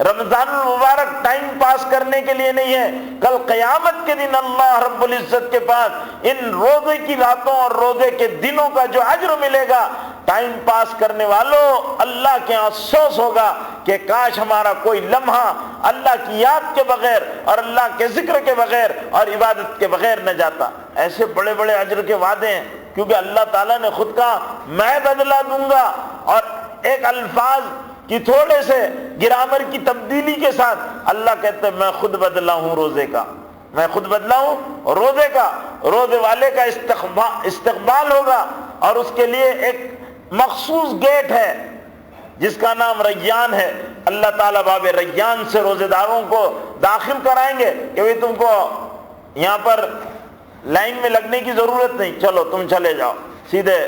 رمضان المبارک ٹائم پاس کرنے کے لیے نہیں ہے۔ کل قیامت کے دن اللہ رب العزت کے پاس ان روزے کی راتوں اور روزے کے دنوں کا جو اجر ملے گا، ٹائم پاس کرنے والوں اللہ کے افسوس ہوگا کہ کاش ہمارا کوئی لمحہ اللہ کی یاد کے بغیر اور اللہ کے ذکر کے بغیر اور عبادت کے بغیر نہ جاتا۔ ایسے بڑے بڑے اجر کے وعدے ہیں، کیونکہ اللہ تعالیٰ نے خود کہا میں بدلہ دوں گا، اور ایک الفاظ کہ تھوڑے سے گرامر کی تبدیلی کے ساتھ اللہ کہتے ہیں میں خود بدلا ہوں روزے کا، میں خود بدلا ہوں روزے کا۔ روزے والے کا استقبال ہوگا، اور اس کے لیے ایک مخصوص گیٹ ہے جس کا نام ریان ہے۔ اللہ تعالیٰ باب ریان سے روزے داروں کو داخل کرائیں گے کہ بھئی تم کو یہاں پر لائن میں لگنے کی ضرورت نہیں، چلو تم چلے جاؤ، سیدھے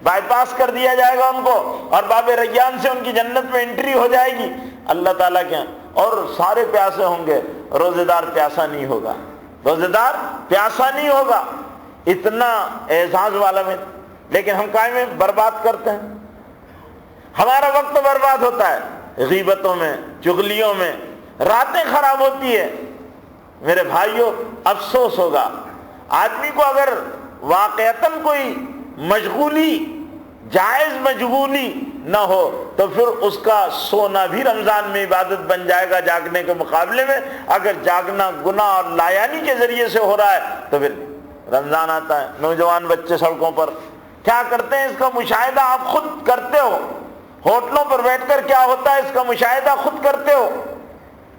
بائی پاس کر دیا جائے گا ان کو، اور باب ریان سے ان کی جنت میں انٹری ہو جائے گی اللہ تعالیٰ کے، اور سارے پیاسے ہوں گے، روزے دار پیاسا نہیں ہوگا، روزے دار پیاسا نہیں ہوگا۔ اتنا اعزاز والا میں، لیکن ہم کائیں میں برباد کرتے ہیں، ہمارا وقت برباد ہوتا ہے غیبتوں میں، چغلیوں میں، راتیں خراب ہوتی ہے۔ میرے بھائیوں افسوس ہوگا آدمی کو اگر واقعتاً کوئی مشغولی، جائز مشغولی نہ ہو تو پھر اس کا سونا بھی رمضان میں عبادت بن جائے گا جاگنے کے مقابلے میں۔ اگر جاگنا گناہ اور لایانی کے ذریعے سے ہو رہا ہے تو پھر رمضان آتا ہے، نوجوان بچے سڑکوں پر کیا کرتے ہیں اس کا مشاہدہ آپ خود کرتے ہو، ہوٹلوں پر بیٹھ کر کیا ہوتا ہے اس کا مشاہدہ خود کرتے ہو۔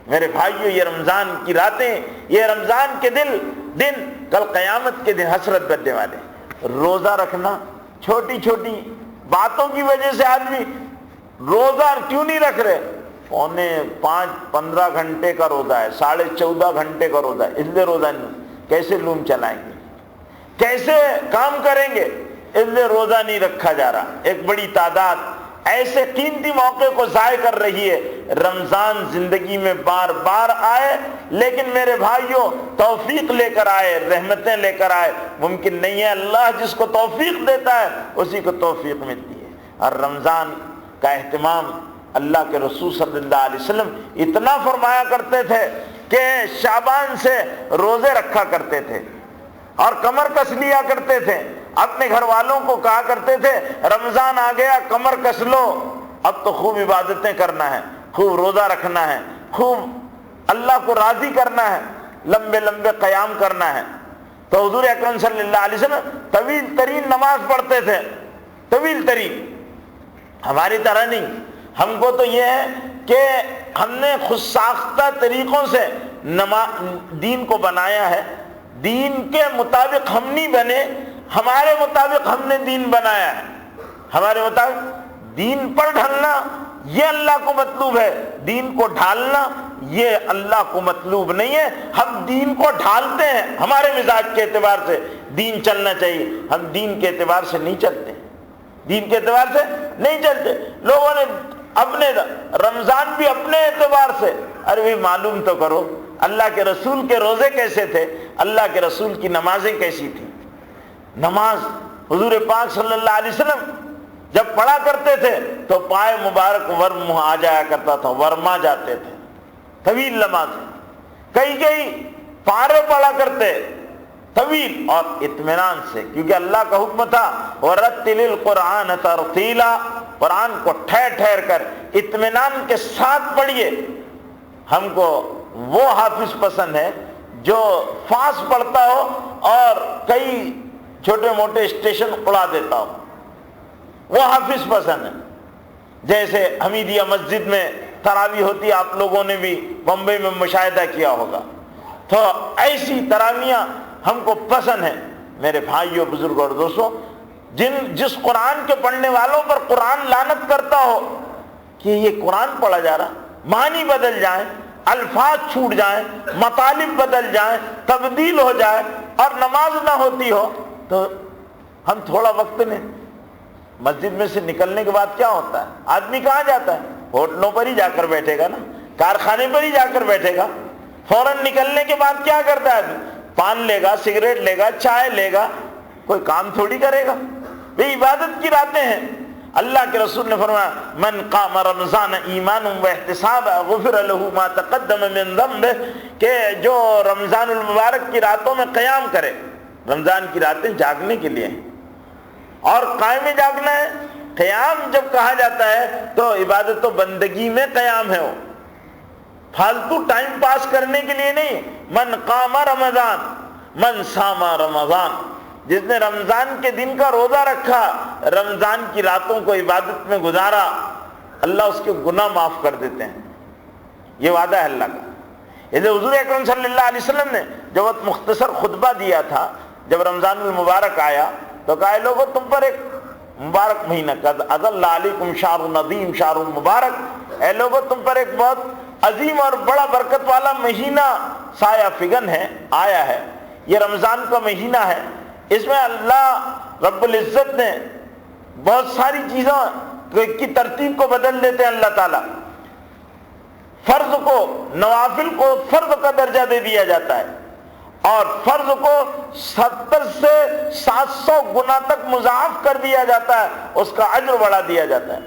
میرے بھائیو یہ رمضان کی راتیں، یہ رمضان کے دن کل قیامت کے دن حسرت بننے والے۔ روزہ رکھنا، چھوٹی چھوٹی باتوں کی وجہ سے آدمی روزہ کیوں نہیں رکھ رہے؟ 15 گھنٹے کا روزہ ہے، 14.5 گھنٹے کا روزہ ہے، اس لیے روزہ نہیں، کیسے لوم چلائیں گے، کیسے کام کریں گے، اس لیے روزہ نہیں رکھا جا رہا۔ ایک بڑی تعداد ایسے قیمتی موقع کو ضائع کر رہی ہے۔ رمضان زندگی میں بار بار آئے، لیکن میرے بھائیوں توفیق لے کر آئے، رحمتیں لے کر آئے، ممکن نہیں ہے۔ اللہ جس کو توفیق دیتا ہے اسی کو توفیق ملتی ہے۔ اور رمضان کا اہتمام اللہ کے رسول صلی اللہ علیہ وسلم اتنا فرمایا کرتے تھے کہ شعبان سے روزے رکھا کرتے تھے اور کمر کس لیا کرتے تھے، اپنے گھر والوں کو کہا کرتے تھے رمضان آ گیا کمر کس لو، اب تو خوب عبادتیں کرنا ہے، خوب روزہ رکھنا ہے، خوب اللہ کو راضی کرنا ہے، لمبے لمبے قیام کرنا ہے۔ تو حضور اکرم صلی اللہ علیہ وسلم طویل ترین نماز پڑھتے تھے، طویل ترین، ہماری طرح نہیں۔ ہم کو تو یہ ہے کہ ہم نے خود ساختہ طریقوں سے دین کو بنایا ہے، دین کے مطابق ہم نہیں بنے، ہمارے مطابق ہم نے دین بنایا ہے، ہمارے مطابق۔ دین پر ڈھلنا یہ اللہ کو مطلوب ہے، دین کو ڈھالنا یہ اللہ کو مطلوب نہیں ہے۔ ہم دین کو ڈھالتے ہیں، ہمارے مزاج کے اعتبار سے دین چلنا چاہیے، ہم دین کے اعتبار سے نہیں چلتے۔ دین کے اعتبار سے نہیں چلتے. لوگوں نے اپنے رمضان بھی اپنے اعتبار سے، ارے بھی معلوم تو کرو اللہ کے رسول کے روزے کیسے تھے، اللہ کے رسول کی نمازیں کیسی تھیں. نماز حضور پاک صلی اللہ علیہ وسلم جب پڑھا کرتے تھے تو پائے مبارک ورم آ جایا کرتا تھا، ورما جاتے تھے. طویل نماز، کئی پارے پڑھا کرتے طویل اور اطمینان سے، کیونکہ اللہ کا حکم تھا وَرَتِّلِ الْقُرْآنَ تَرْتِيلًا، قرآن کو ٹھہر ٹھہر کر اطمینان کے ساتھ پڑھیے. ہم کو وہ حافظ پسند ہے جو فاسٹ پڑھتا ہو اور کئی چھوٹے موٹے اسٹیشن اڑا دیتا ہو، وہ حافظ پسند ہے. جیسے حمیدیہ مسجد میں تراویح ہوتی ہے، آپ لوگوں نے بھی بمبئی میں مشاہدہ کیا ہوگا، تو ایسی تراویحاں ہم کو پسند ہیں. میرے بھائیوں، بزرگوں اور دوستوں، جس قرآن کے پڑھنے والوں پر قرآن لعنت کرتا ہو کہ یہ قرآن پڑھا جا رہا، معنی بدل جائیں، الفاظ چھوٹ جائیں، مطالب بدل جائیں، تبدیل ہو جائے اور نماز نہ ہوتی ہو، تو ہم تھوڑا وقت لیں. مسجد میں سے نکلنے کے بعد کیا ہوتا ہے؟ آدمی کہاں جاتا ہے؟ ہوٹلوں پر ہی جا کر بیٹھے گا نا، کارخانے پر ہی جا کر بیٹھے گا. فوراً نکلنے کے بعد کیا کرتا ہے آدمی؟ پان لے گا، سگریٹ لے گا، چائے لے گا، کوئی کام تھوڑی کرے گا. یہ عبادت کی راتیں ہیں. اللہ کے رسول نے فرمایا من قام رمضان ایمانا واحتسابا غفر له ما تقدم من ذنبه، کہ جو رمضان المبارک کی راتوں میں قیام کرے. رمضان کی راتیں جاگنے کے لیے ہیں اور قائم جاگنا ہے. قیام جب کہا جاتا ہے تو عبادت و بندگی میں قیام ہے، وہ فالتو ٹائم پاس کرنے کے لیے نہیں. من قام رمضان من صام رمضان، جس نے رمضان کے دن کا روزہ رکھا، رمضان کی راتوں کو عبادت میں گزارا، اللہ اس کے گناہ معاف کر دیتے ہیں. یہ وعدہ ہے اللہ کا. اسے حضور اکرم صلی اللہ علیہ وسلم نے جو وقت مختصر خطبہ دیا تھا، جب رمضان المبارک آیا تو کہا لوگوں تم پر ایک مبارک مہینہ قد اضل علیکم شہر عظیم شہر مبارک، اے لوگوں تم پر ایک بہت عظیم اور بڑا برکت والا مہینہ سایہ فگن ہے، آیا ہے. یہ رمضان کا مہینہ ہے. اس میں اللہ رب العزت نے بہت ساری چیزوں کی ترتیب کو بدل دیتے ہیں. اللہ تعالیٰ فرض کو، نوافل کو فرض کا درجہ دے دیا جاتا ہے اور فرض کو 70 سے 700 گنا تک مضاعف کر دیا جاتا ہے، اس کا اجر بڑھا دیا جاتا ہے.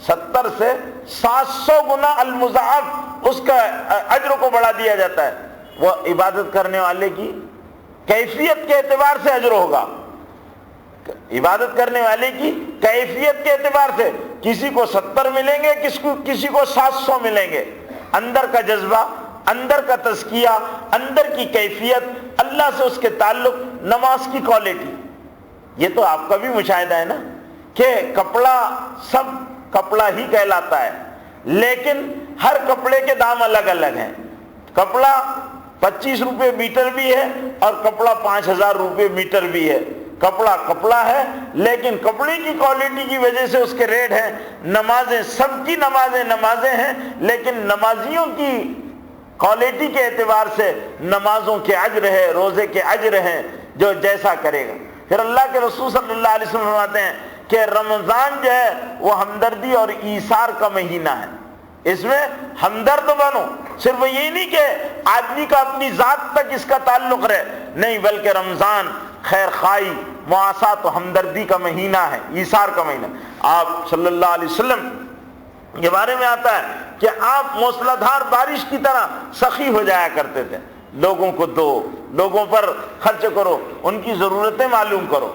70 سے 700 گنا المضاعف اس کا اجر کو بڑھا دیا جاتا ہے. وہ عبادت کرنے والے کی کیفیت کے اعتبار سے اجر ہوگا. عبادت کرنے والے کی کیفیت کے اعتبار سے کسی کو 70 ملیں گے، کسی کو 700 ملیں گے. اندر کا جذبہ، اندر کا تزکیہ، اندر کی کیفیت، اللہ سے اس کے تعلق، نماز کی کوالٹی. یہ تو آپ کا بھی مشاہدہ ہے نا کہ کپڑا سب کپڑا ہی کہلاتا ہے، لیکن ہر کپڑے کے دام الگ الگ ہیں. کپڑا 25 روپے میٹر بھی ہے اور کپڑا 5000 روپے میٹر بھی ہے. کپڑا کپڑا ہے، لیکن کپڑے کی کوالٹی کی وجہ سے اس کے ریٹ ہیں. نمازیں، سب کی نمازیں ہیں، لیکن نمازیوں کی کوالٹی کے اعتبار سے نمازوں کے اجر ہے، روزے کے اجر ہیں، جو جیسا کرے گا. پھر اللہ کے رسول صلی اللہ علیہ وسلم فرماتے ہیں کہ رمضان جو ہے وہ ہمدردی اور ایثار کا مہینہ ہے. اس میں ہمدرد بنو. صرف یہ نہیں کہ آدمی کا اپنی ذات تک اس کا تعلق رہے، نہیں، بلکہ رمضان خیر خواہی، مواسات و ہمدردی کا مہینہ ہے، ایثار کا مہینہ. آپ صلی اللہ علیہ وسلم کے بارے میں آتا ہے کہ آپ موسلادھار بارش کی طرح سخی ہو جایا کرتے تھے. لوگوں کو دو، لوگوں پر خرچ کرو، ان کی ضرورتیں معلوم کرو،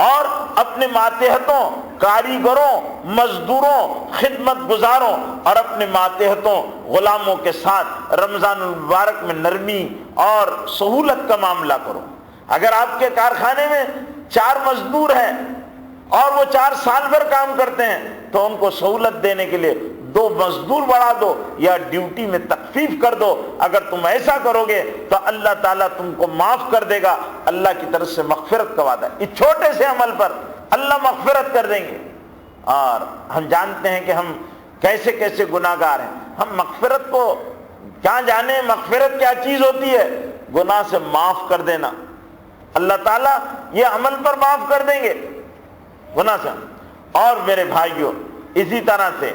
اور اپنے ماتحتوں، کاریگروں، مزدوروں، خدمت گزاروں اور اپنے ماتحتوں، غلاموں کے ساتھ رمضان المبارک میں نرمی اور سہولت کا معاملہ کرو. اگر آپ کے کارخانے میں 4 مزدور ہیں اور وہ 4 سال بھر کام کرتے ہیں تو ان کو سہولت دینے کے لیے 2 مزدور بڑھا دو یا ڈیوٹی میں تخفیف کر دو. اگر تم ایسا کرو گے تو اللہ تعالیٰ تم کو معاف کر دے گا. اللہ کی طرف سے مغفرت کا وعدہ ہے. اس چھوٹے سے عمل پر اللہ مغفرت کر دیں گے. اور ہم جانتے ہیں کہ ہم کیسے کیسے گناہ گار ہیں. ہم مغفرت کو کیا جانے، مغفرت کیا چیز ہوتی ہے؟ گناہ سے معاف کر دینا. اللہ تعالیٰ یہ عمل پر معاف کر دیں گے گناہ سے. اور میرے بھائیوں اسی طرح سے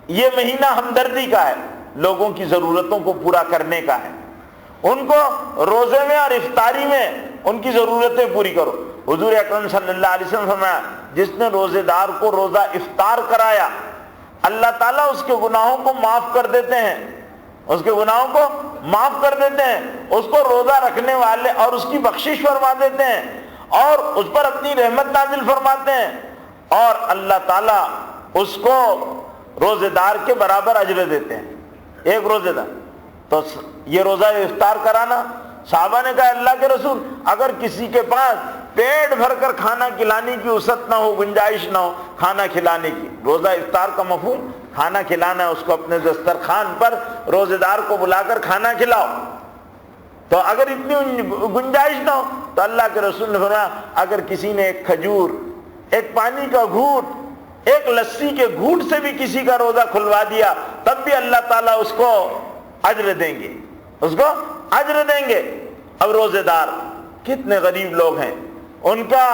یہ مہینہ ہمدردی کا ہے، لوگوں کی ضرورتوں کو پورا کرنے کا ہے، ان کو روزے میں اور افطاری میں ان کی ضرورتیں پوری کرو۔ حضور اکرم صلی اللہ علیہ وسلم فرمایا جس نے روزے دار کو روزہ افطار کرایا اللہ تعالیٰ اس کے گناہوں کو معاف کر دیتے ہیں، اس کے گناہوں کو معاف کر دیتے ہیں، اس کو روزہ رکھنے والے اور اس کی بخشش فرما دیتے ہیں اور اس پر اپنی رحمت نازل فرماتے ہیں، اور اللہ تعالیٰ اس کو روزے دار کے برابر اجر دیتے ہیں، ایک روزے دار۔ تو یہ روزہ افطار کرانا، صحابہ نے کہا اللہ کے رسول اگر کسی کے پاس پیٹ بھر کر کھانا کھلانے کی وسعت نہ ہو، گنجائش نہ ہو کھانا کھلانے کی، روزہ افطار کا مفہوم کھانا کھلانا ہے، اس کو اپنے دسترخوان پر روزے دار کو بلا کر کھانا کھلاؤ، تو اگر اتنی گنجائش نہ ہو تو اللہ کے رسول نے فرمایا اگر کسی نے ایک کھجور، ایک پانی کا گھونٹ، ایک لسی کے گھونٹ سے بھی کسی کا روزہ کھلوا دیا تب بھی اللہ تعالیٰ اس کو اجر دیں گے، اس کو اجر دیں گے۔ اب روزے دار کتنے غریب لوگ ہیں، ان کا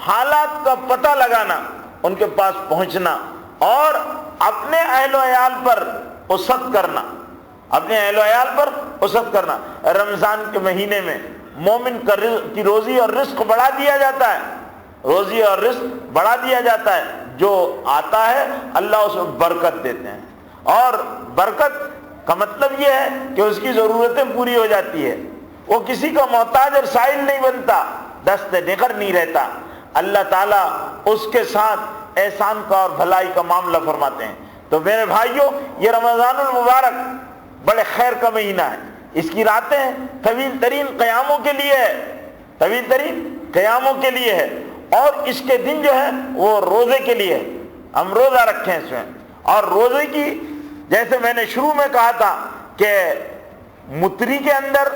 حالات کا پتہ لگانا، ان کے پاس پہنچنا اور اپنے اہل و عیال پر وسعت کرنا، اپنے اہل و عیال پر وسعت کرنا۔ رمضان کے مہینے میں مومن کی روزی اور رزق بڑھا دیا جاتا ہے، روزی اور رزق بڑھا دیا جاتا ہے، جو آتا ہے اللہ اس میں برکت دیتے ہیں، اور برکت کا مطلب یہ ہے کہ اس کی ضرورتیں پوری ہو جاتی ہے، وہ کسی کا محتاج اور سائل نہیں بنتا، دست نگر نہیں رہتا، اللہ تعالیٰ اس کے ساتھ احسان کا اور بھلائی کا معاملہ فرماتے ہیں۔ تو میرے بھائیوں یہ رمضان المبارک بڑے خیر کا مہینہ ہے، اس کی راتیں طویل ترین قیاموں کے لیے ہے، طویل ترین قیاموں کے لیے ہے، اور اس کے دن جو ہے وہ روزے کے لیے ہے، ہم روزہ رکھیں اس میں۔ اور روزے کی جیسے میں نے شروع میں کہا تھا کہ متری کے اندر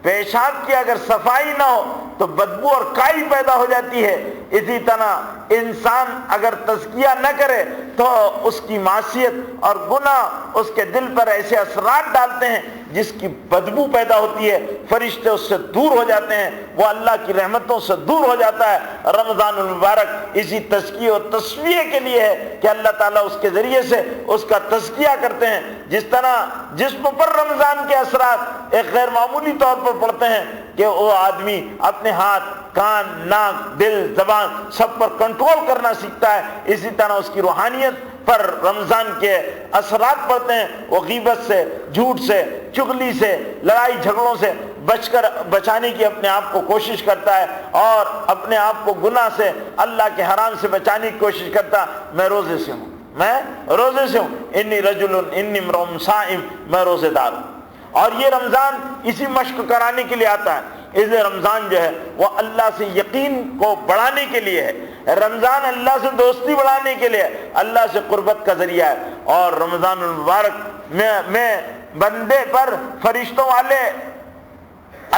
پیشاب کی اگر صفائی نہ ہو تو بدبو اور کائی پیدا ہو جاتی ہے، اسی طرح انسان اگر تزکیہ نہ کرے تو اس کی معصیت اور گناہ اس کے دل پر ایسے اثرات ڈالتے ہیں جس کی بدبو پیدا ہوتی ہے، فرشتے اس سے دور ہو جاتے ہیں، وہ اللہ کی رحمتوں سے دور ہو جاتا ہے۔ رمضان المبارک اسی تزکیے و تصفیے کے لیے ہے کہ اللہ تعالیٰ اس کے ذریعے سے اس کا تزکیہ کرتے ہیں۔ جس طرح جسم پر رمضان کے اثرات ایک غیر معمولی طور پر پڑتے ہیں کہ وہ آدمی اپنے ہاتھ، کان، ناک، دل، زبان سب پر کنٹرول کرنا سیکھتا ہے، اسی طرح اس کی روحانیت پر رمضان کے اثرات پڑتے ہیں، وہ غیبت سے، جھوٹ سے، چغلی سے، لڑائی جھگڑوں سے بچانے کی اپنے آپ کو کوشش کرتا ہے، اور اپنے آپ کو گناہ سے، اللہ کے حرام سے بچانے کی کوشش کرتا ہے۔ میں روزے سے ہوں، میں روزے سے ہوں، انی رجل انی امرؤ صائم، میں روزے دار ہوں۔ اور یہ رمضان اسی مشق کرانے کے لیے آتا ہے، اس لیے رمضان جو ہے وہ اللہ سے یقین کو بڑھانے کے لیے ہے، رمضان اللہ سے دوستی بڑھانے کے لیے، اللہ سے قربت کا ذریعہ ہے۔ اور رمضان المبارک میں بندے پر فرشتوں والے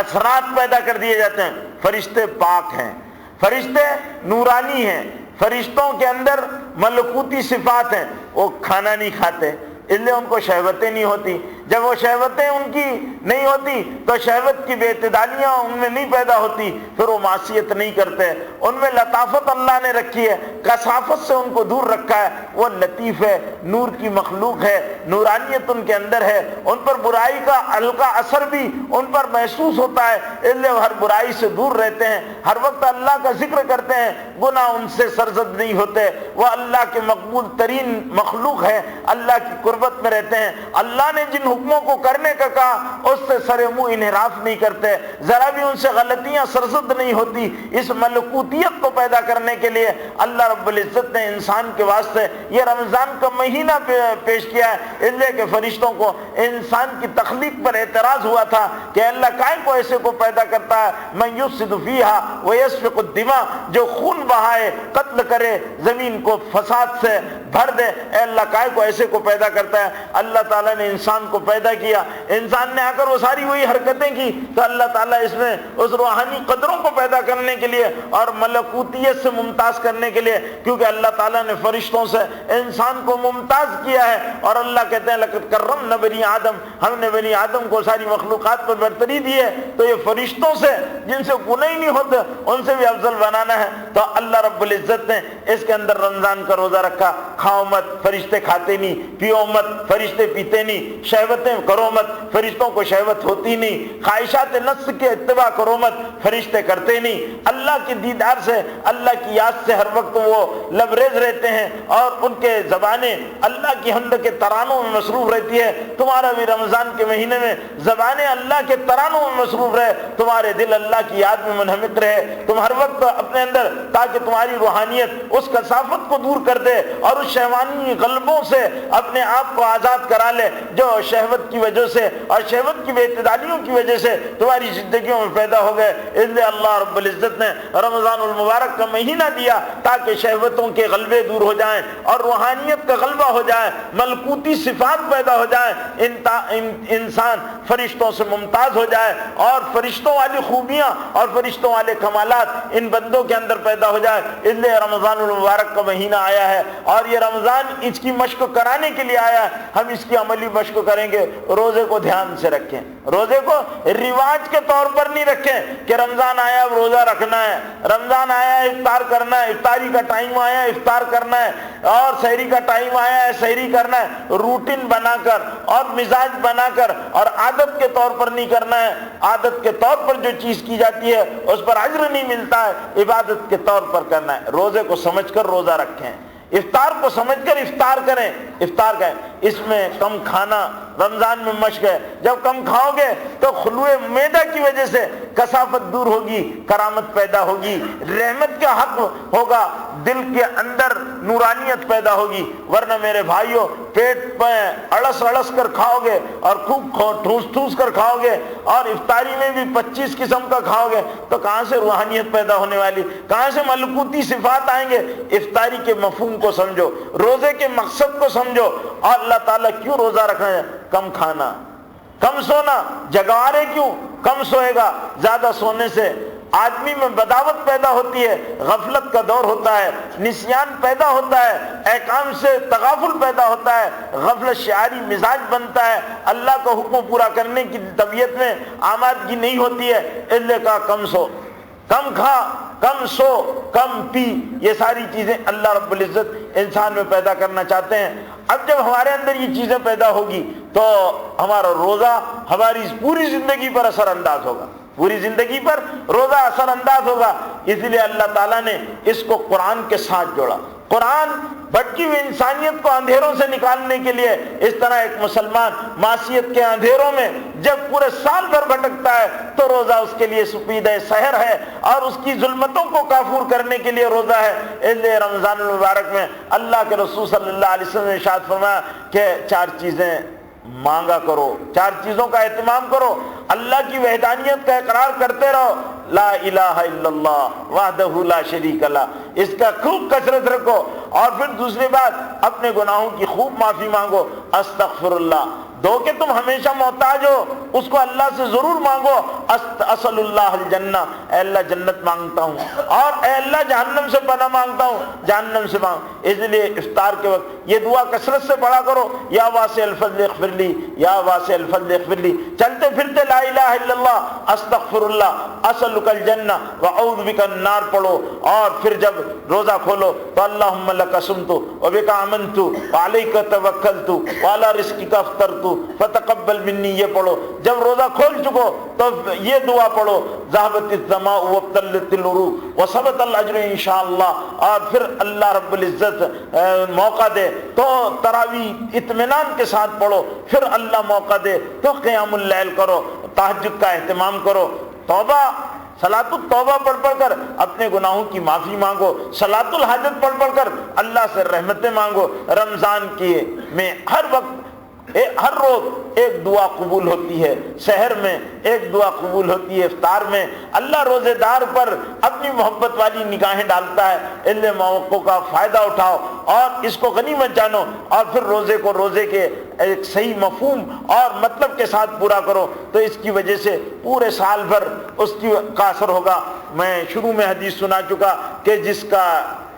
اثرات پیدا کر دیے جاتے ہیں، فرشتے پاک ہیں، فرشتے نورانی ہیں، فرشتوں کے اندر ملکوتی صفات ہیں، وہ کھانا نہیں کھاتے اس لیے ان کو شہوتیں نہیں ہوتی، جب وہ شہوتیں ان کی نہیں ہوتی تو شہوت کی بے اعتدالیاں ان میں نہیں پیدا ہوتی، پھر وہ معصیت نہیں کرتے، ان میں لطافت اللہ نے رکھی ہے، کثافت سے ان کو دور رکھا ہے، وہ لطیف ہے، نور کی مخلوق ہے، نورانیت ان کے اندر ہے، ان پر برائی کا ہلکا اثر بھی ان پر محسوس ہوتا ہے، اس لیے وہ ہر برائی سے دور رہتے ہیں، ہر وقت اللہ کا ذکر کرتے ہیں، گناہ ان سے سرزد نہیں ہوتے، وہ اللہ کے مقبول ترین مخلوق ہے، اللہ کی قربت میں رہتے ہیں، اللہ نے جن حکموں کو کرنے کا کہا اس سے سر منہ انحراف نہیں کرتے، ذرا بھی ان سے غلطیاں سرزد نہیں ہوتی۔ اس ملکوتیت کو پیدا کرنے کے لیے اللہ رب العزت نے انسان کے واسطے یہ رمضان کا مہینہ پیش کیا ہے، اس لیے کہ فرشتوں کو انسان کی تخلیق پر اعتراض ہوا تھا کہ اللہ کائے کو ایسے کو پیدا کرتا ہے، من یفسد فیہا ویسفک الدماء، جو خون بہائے، قتل کرے، زمین کو فساد سے بھر دے، اے اللہ کائے کو ایسے کو پیدا کرتا ہے۔ اللہ تعالیٰ نے انسان کو پیدا کیا، انسان نے آ کر وہ ساری وہی حرکتیں کی، تو اللہ تعالیٰ اس میں اس روحانی قدروں کو پیدا کرنے کے لیے اور ملکوتیت سے ممتاز کرنے کے لیے، کیونکہ اللہ تعالیٰ نے فرشتوں سے انسان کو ممتاز کیا ہے، اور اللہ کہتے ہیں لقد کرمنا بنی آدم، ہم نے بنی آدم کو ساری مخلوقات پر برتری دی ہے، تو یہ فرشتوں سے جن سے گناہ ہی نہیں ہوتے ان سے بھی افضل بنانا ہے۔ تو اللہ رب العزت نے اس کے اندر رمضان کا روزہ رکھا، کھاؤ مت، فرشتے کھاتے نہیں، پیو مت، فرشتے پیتے نہیں، شہوتیں کرو مت، فرشتوں کو شہوت ہوتی نہیں، خواہشات نفس کے اتباع کرو مت، فرشتے کرتے نہیں، اللہ کی دیدار سے، اللہ کی یاد سے ہر وقت وہ لبریز رہتے ہیں، اور ان کے زبانیں اللہ کی حمد کے ترانوں میں مصروف رہتی ہے۔ تمہارا بھی رمضان کے مہینے میں زبانیں اللہ کے ترانوں میں مصروف رہے، تمہارے دل اللہ کی یاد میں منہمک رہے، تم ہر وقت اپنے اندر، تاکہ تمہاری روحانیت اس کثافت کو دور کر دے اور اس شہوانی غلبوں سے اپنے آپ کو آزاد کرا لے جو شہوت کی وجہ سے اور شہوت کی بے اعتدالیوں کی وجہ سے تمہاری زندگیوں میں پیدا ہو گئے۔ اس لیے اللہ رب العزت نے رمضان المبارک کا مہینہ دیا تاکہ شہوتوں کے غلبے دور ہو جائیں اور روحانیت کا غلبہ ہو جائے، ملکوتی صفات پیدا ہو جائیں، انسان فرشتوں سے ممتاز ہو جائے اور فرشتوں والی خوبیاں اور فرشتوں والے کمالات ان بندوں کے اندر پیدا ہو جائے۔ اس لیے رمضان المبارک کا مہینہ آیا ہے، اور یہ رمضان اس کی مشق کرانے کے لیے آیا ہے۔ ہم اس کی عملی مشق کریں گے۔ روزے کو دھیان سے رکھیں، روزے کو رواج کے طور پر نہیں رکھیں کہ رمضان آیا اب روزہ رکھنا ہے، رمضان آیا ہے افطار کرنا ہے، افطاری کا ٹائم آیا ہے افطار کرنا ہے، اور سحری کا ٹائم آیا ہے سحری کرنا ہے۔ روٹین بنا کر اور مزاج بنا کر اور عادت کے طور پر نہیں کرنا ہے۔ عادت کے طور پر جو چیز کی جاتی ہے اس پر اجر نہیں ملتا ہے، عبادت کے طور پر کرنا ہے۔ روزے کو سمجھ کر روزہ رکھیں، افطار کو سمجھ کر افطار کریں، افطار کریں۔ اس میں کم کھانا رمضان میں مشق ہے، جب کم کھاؤ گے تو خلوع معدہ کی وجہ سے کثافت دور ہوگی، کرامت پیدا ہوگی، رحمت کا حق ہوگا، دل کے اندر نورانیت پیدا ہوگی۔ ورنہ میرے بھائیوں پیٹ پہ اڑس اڑس کر کھاؤ گے اور خوب ٹھوس ٹھوس کر کھاؤ گے اور افطاری میں بھی 25 قسم کا کھاؤ گے تو کہاں سے روحانیت پیدا ہونے والی، کہاں سے ملکوتی صفات آئیں گے؟ افطاری کے مفہوم کو سمجھو، روزے کے مقصد کو سمجھو، اور اللہ تعالیٰ کیوں روزہ رکھنا ہے؟ کم کھانا، کم سونا۔ جگوارے کیوں؟ کم سوئے گا، زیادہ سونے سے آدمی میں بداوت پیدا ہوتی ہے، غفلت کا دور ہوتا ہے، نسیان پیدا ہوتا ہے، احکام سے تغافل پیدا ہوتا ہے، غفلت شعاری مزاج بنتا ہے، اللہ کا حکم پورا کرنے کی طبیعت میں آمادگی نہیں ہوتی ہے۔ اس لیے کہا کم سو، کم کھا، کم سو، کم پی۔ یہ ساری چیزیں اللہ رب العزت انسان میں پیدا کرنا چاہتے ہیں۔ اب جب ہمارے اندر یہ چیزیں پیدا ہوگی تو ہمارا روزہ ہماری پوری زندگی پر اثر انداز ہوگا، پوری زندگی پر روزہ اثر انداز ہوگا۔ اس لیے اللہ تعالیٰ نے اس کو قرآن کے ساتھ جوڑا۔ قرآن بھٹکی ہوئی انسانیت کو اندھیروں سے نکالنے کے لیے، اس طرح ایک مسلمان معصیت کے اندھیروں میں جب پورے سال بھر بھٹکتا ہے تو روزہ اس کے لیے سپیدہ سحر ہے، اور اس کی ظلمتوں کو کافور کرنے کے لیے روزہ ہے۔ اس لیے رمضان المبارک میں اللہ کے رسول صلی اللہ علیہ وسلم نے ارشاد فرمایا کہ 4 چیزیں مانگا کرو، 4 چیزوں کا اہتمام کرو۔ اللہ کی وحدانیت کا اقرار کرتے رہو، لا الہ الا اللہ وحدہ لا شریک لہ، اس کا خوب کثرت رکھو۔ اور پھر دوسری بات، اپنے گناہوں کی خوب معافی مانگو، استغفر اللہ۔ دو کہ تم ہمیشہ محتاج ہو، اس کو اللہ سے ضرور مانگو، اسأل اللہ الجنہ، اے اللہ جنت مانگتا ہوں، اور اے اللہ جہنم سے پناہ مانگتا ہوں، جہنم سے مانگ۔ اس لیے افطار کے وقت یہ دعا کثرت سے پڑھا کرو، یا واسع الفضل اغفر لی، یا واسع الفضل اغفر لی۔ چلتے پھرتے لا الہ الا اللہ، استغفر اللہ، اسألک الجنہ واعوذ بک النار پڑھو۔ اور پھر جب روزہ کھولو تو اللہم لک صمت وبک آمنت وعلیک توکلت وعلی رزقک افطرت فتقبل منی، یہ پڑھو۔ جب روزہ کھول چکو تو یہ دعا پڑھو، ذهبت الظماء وابتلت العروق وثبت الاجر انشاءاللہ۔ اور پھر اللہ رب العزت موقع دے تو تراویح اطمینان کے ساتھ پڑھو، پھر اللہ موقع دے تو قیام اللیل کرو، تہجد کا اہتمام کرو، توبہ صلاۃ التوبہ پڑھ کر اپنے گناہوں کی معافی مانگو، صلاۃ الحاجت پڑھ کر اللہ سے رحمتیں مانگو۔ رمضان کی میں ہر وقت ہر روز ایک دعا قبول ہوتی ہے، سحر میں ایک دعا قبول ہوتی ہے، افطار میں اللہ روزے دار پر اپنی محبت والی نگاہیں ڈالتا ہے۔ ان موقعوں کا فائدہ اٹھاؤ اور اس کو غنیمت جانو، اور پھر روزے کو روزے کے ایک صحیح مفہوم اور مطلب کے ساتھ پورا کرو، تو اس کی وجہ سے پورے سال بھر اس کا اثر ہوگا۔ میں شروع میں حدیث سنا چکا کہ جس کا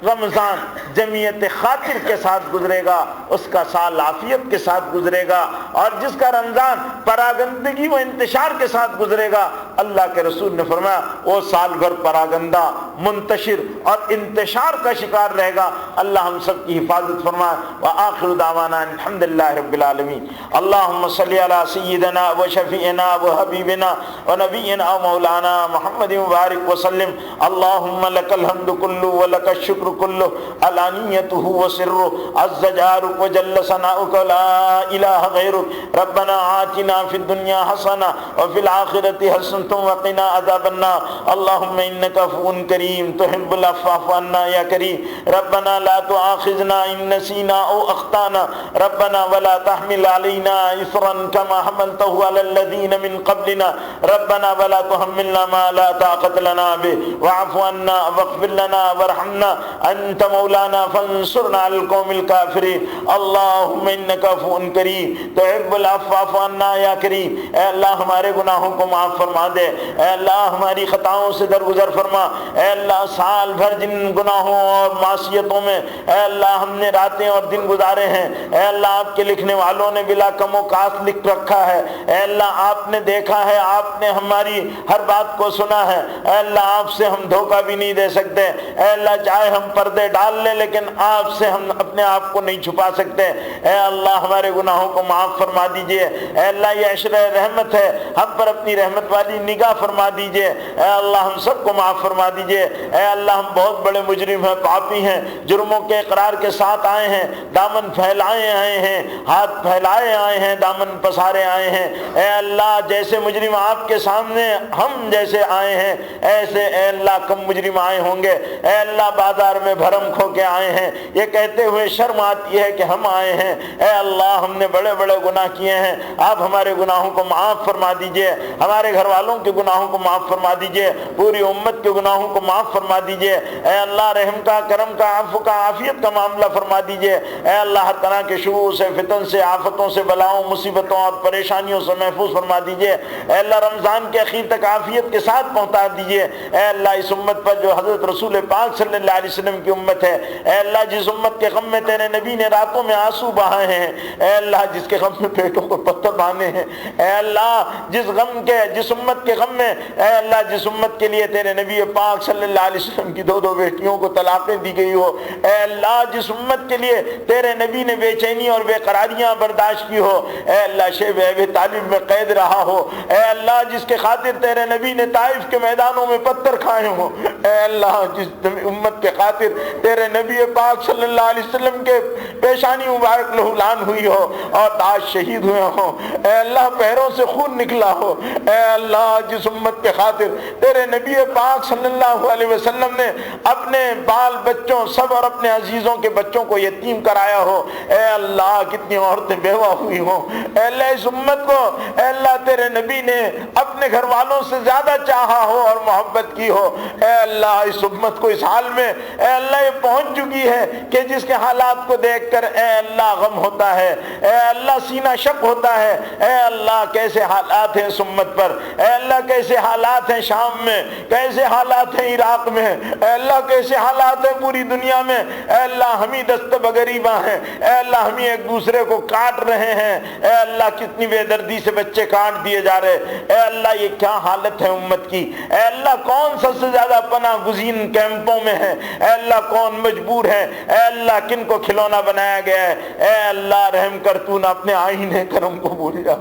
رمضان جمعیت خاطر کے ساتھ گزرے گا اس کا سال عافیت کے ساتھ گزرے گا، اور جس کا رمضان پراگندگی و انتشار کے ساتھ گزرے گا، اللہ کے رسول نے فرمایا وہ سال بھر پراگندہ، منتشر اور انتشار کا شکار رہے گا۔ اللہ ہم سب کی حفاظت فرمائے۔ وآخر دعوانا الحمدللہ رب العالمین۔ اللہم صلی علی سیدنا و شفیعنا و حبیبنا و نبینا و مولانا محمد مبارک وسلم۔ اللہم لک الحمد کلو و لک الشکر کلو علانیتہ و سرہ عز جارک و جل ثناؤک لا الہ غیرک۔ ربنا آتنا فی الدنیا حسنہ وفی الآخرۃ حسنۃ وقنا عذاب النار۔ اللہم انک عفو کریم تحب العفو فاعف عنا یا کریم۔ ربنا لا تؤاخذنا ان نسینا او اخطانا، ربنا ولا تحمل علینا اصرا کما حملته علی الذین من قبلنا، ربنا ولا تحملنا ما لا طاقت لنا به واعف عنا واغفر لنا وارحمنا انت مولانا فانصرنا علی القوم الکافرین۔ اللہم انک عفو کریم تحب العفو فاعف عنا یا کریم۔ اے اللہ ہمارے گناہوں کو معاف فرما دے، اے اللہ ہماری خطاؤں سے درگزر فرما، اے اللہ سال بھر جن گناہوں اور معصیتوں میں اے اللہ ہم نے راتیں اور دن گزارے ہیں، اے اللہ آپ کے لکھنے والوں نے بلا کم و کاست لکھ رکھا ہے، اے اللہ آپ نے دیکھا ہے، آپ نے ہماری ہر بات کو سنا ہے، اے اللہ آپ سے ہم دھوکہ بھی نہیں دے سکتے، اے اللہ چاہے ہم پردے ڈال لیں لیکن آپ سے ہم اپنے آپ کو نہیں چھپا سکتے، اے اللہ ہمارے گناہوں کو معاف فرما دیجئے، اے اللہ یہ عشرہ رحمت ہے، ہم پر اپنی رحمت والی نگاہ فرما دیجئے، اے اللہ ہم سب کو معاف فرما دیجئے، اے اللہ ہم بہت بڑے مجرم ہیں، پاپی ہیں، جرموں کے اقرار کے ساتھ آئے ہیں، دامن پھیلائے آئے ہیں، ہاتھ پھیلائے آئے ہیں، دامن پسارے آئے ہیں، اے اللہ جیسے مجرم آپ کے سامنے ہم جیسے آئے ہیں ایسے اے اللہ کم مجرم آئے ہوں گے، اے اللہ بازار میں بھرم کھو کے آئے ہیں، یہ کہتے ہوئے شرم آتی ہے کہ ہم آئے ہیں، اے اللہ ہم نے بڑے بڑے گناہ کیے ہیں، آپ ہمارے گناہوں کو معاف فرما دیجئے، ہمارے گھر والوں کے گناہوں کو معاف فرما دیجئے، پوری امت کے گناہوں کو معاف فرما دیجئے، اے اللہ رحم کا، کرم کا، عفو کا، عافیت کا معاملہ فرما دیجئے، اے اللہ ہر طرح کے شرور سے، فتن سے، آفتوں سے، بلاؤں، مصیبتوں اور پریشانیوں سے محفوظ فرما دیجئے، اے اللہ رمضان کے اخیر تک عافیت کے ساتھ پہنچا دیجئے، اے اللہ اس امت پر جو حضرت رسول پاک صلی اللہ علیہ وسلم کی امت ہے، اے اللہ جس امت کے غم میں تیرے نبی نے راتوں میں آنسو بہائے ہیں، اے اللہ جس کے غم میں پیٹوں کو پتھر باندھے ہیں، اے اللہ جس امت کے غم میں اے اللہ جس امت کے لیے تیرے نبی پاک صلی اللہ علیہ وسلم کی دو بیٹیوں کو طلاقیں دی گئی ہو، اے اللہ جس امت کے لیے تیرے نبی نے بے چینی اور بے قراریاں برداشت کی ہو، اے اللہ شیب ابی طالب میں قید رہا ہو، اے اللہ جس کے خاطر تیرے نبی نے طائف کے میدانوں میں پتھر کھائے ہوں، اے اللہ جس امت کے خاطر تیرے نبی پاک صلی اللہ علیہ وسلم کے پیشانی مبارک لہولان ہوئی ہو اور تاج شہید ہوئے ہوں، اے اللہ پیروں سے خون نکلا ہو، اے اللہ جس امت کے خاطر تیرے نبی پاک صلی اللہ علیہ وسلم نے اپنے بال بچوں سب اور اپنے عزیزوں کے بچوں کو یتیم کرایا ہو، اے اللہ کتنی عورتیں بیوہ ہوئی ہوں، اے اللہ اس امت کو اے اللہ تیرے نبی نے اپنے گھر والوں سے زیادہ چاہا ہو اور محبت کی ہو، اے اللہ اس امت کو اس حال میں اے اللہ یہ پہنچ چکی ہے کہ جس کے حالات کو دیکھ کر اے اللہ غم ہوتا ہے، اے اللہ سینہ شک ہوتا ہے، اے اللہ کیسے حالات ہیں اس امت پر، اے اللہ کیسے حالات ہیں شام میں، کیسے حالات ہیں عراق میں، اے اللہ کیسے حالات ہیں پوری دنیا میں، اے اللہ ہم ہی دست بغریباں ہیں، اے اللہ ہم ہی ایک دوسرے کو کاٹ رہے ہیں، اے اللہ کتنی بے دردی سے بچے کاٹ دیے جا رہے، اے اللہ یہ کیا حالت ہے امت کی، اے اللہ کون سب سے زیادہ پناہ گزین کیمپوں میں ہے، اے اللہ کون مجبور ہے، اے اللہ کن کو کھلونا بنایا گیا ہے، اے اللہ رحم کر تو نہ اپنے آئین کرم کو بھول جا،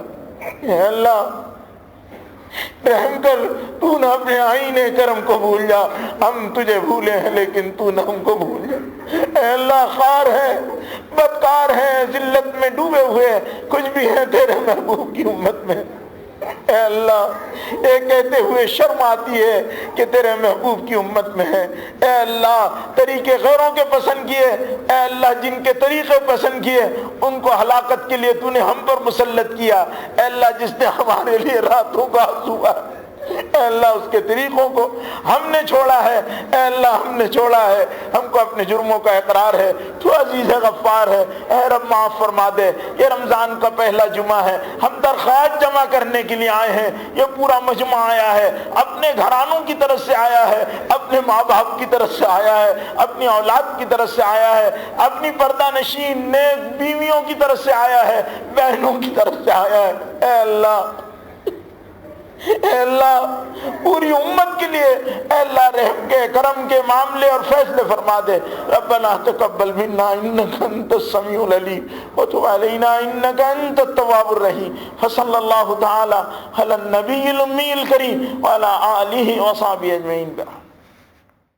اے اللہ رحم کر تو نہ اپنے آئین کرم کو بھول جا، ہم تجھے بھولے ہیں لیکن تو نہ ہم کو بھول جا، اے اللہ خوار ہے، بدکار ہے، ذلت میں ڈوبے ہوئے کچھ بھی ہیں تیرے محبوب کی امت میں، اے اللہ، یہ کہتے ہوئے شرم آتی ہے کہ تیرے محبوب کی امت میں ہے۔ اے اللہ، طریقے غیروں کے پسند کیے، اے اللہ جن کے طریقے پسند کیے ان کو ہلاکت کے لیے تو نے ہم پر مسلط کیا۔ اے اللہ جس نے ہمارے لیے راتوں کا آنسو ہے، اے اللہ اس کے طریقوں کو ہم نے چھوڑا ہے، اے اللہ ہم نے چھوڑا ہے، ہم کو اپنے جرموں کا اقرار ہے، تو عزیز غفار ہے، اے رب معاف فرما دے۔ یہ رمضان کا پہلا جمعہ ہے، ہم درخواست جمع کرنے کے لیے آئے ہیں، یہ پورا مجمع آیا ہے، اپنے گھرانوں کی طرف سے آیا ہے، اپنے ماں باپ کی طرف سے آیا ہے، اپنی اولاد کی طرف سے آیا ہے، اپنی پردہ نشین نیک بیویوں کی طرف سے آیا ہے، بہنوں کی طرف سے آیا ہے۔ اے اللہ، اے اللہ پوری امت کے لیے اے اللہ رحم کے کرم کے معاملے اور فیصلے فرما دے۔ ربنا تقبل منا انک انت السمیع العلیم وتب علینا انک انت التواب الرحیم۔ صلی اللہ تعالی علی النبی الامی الکریم وعلی آلہ وصحبہ اجمعین۔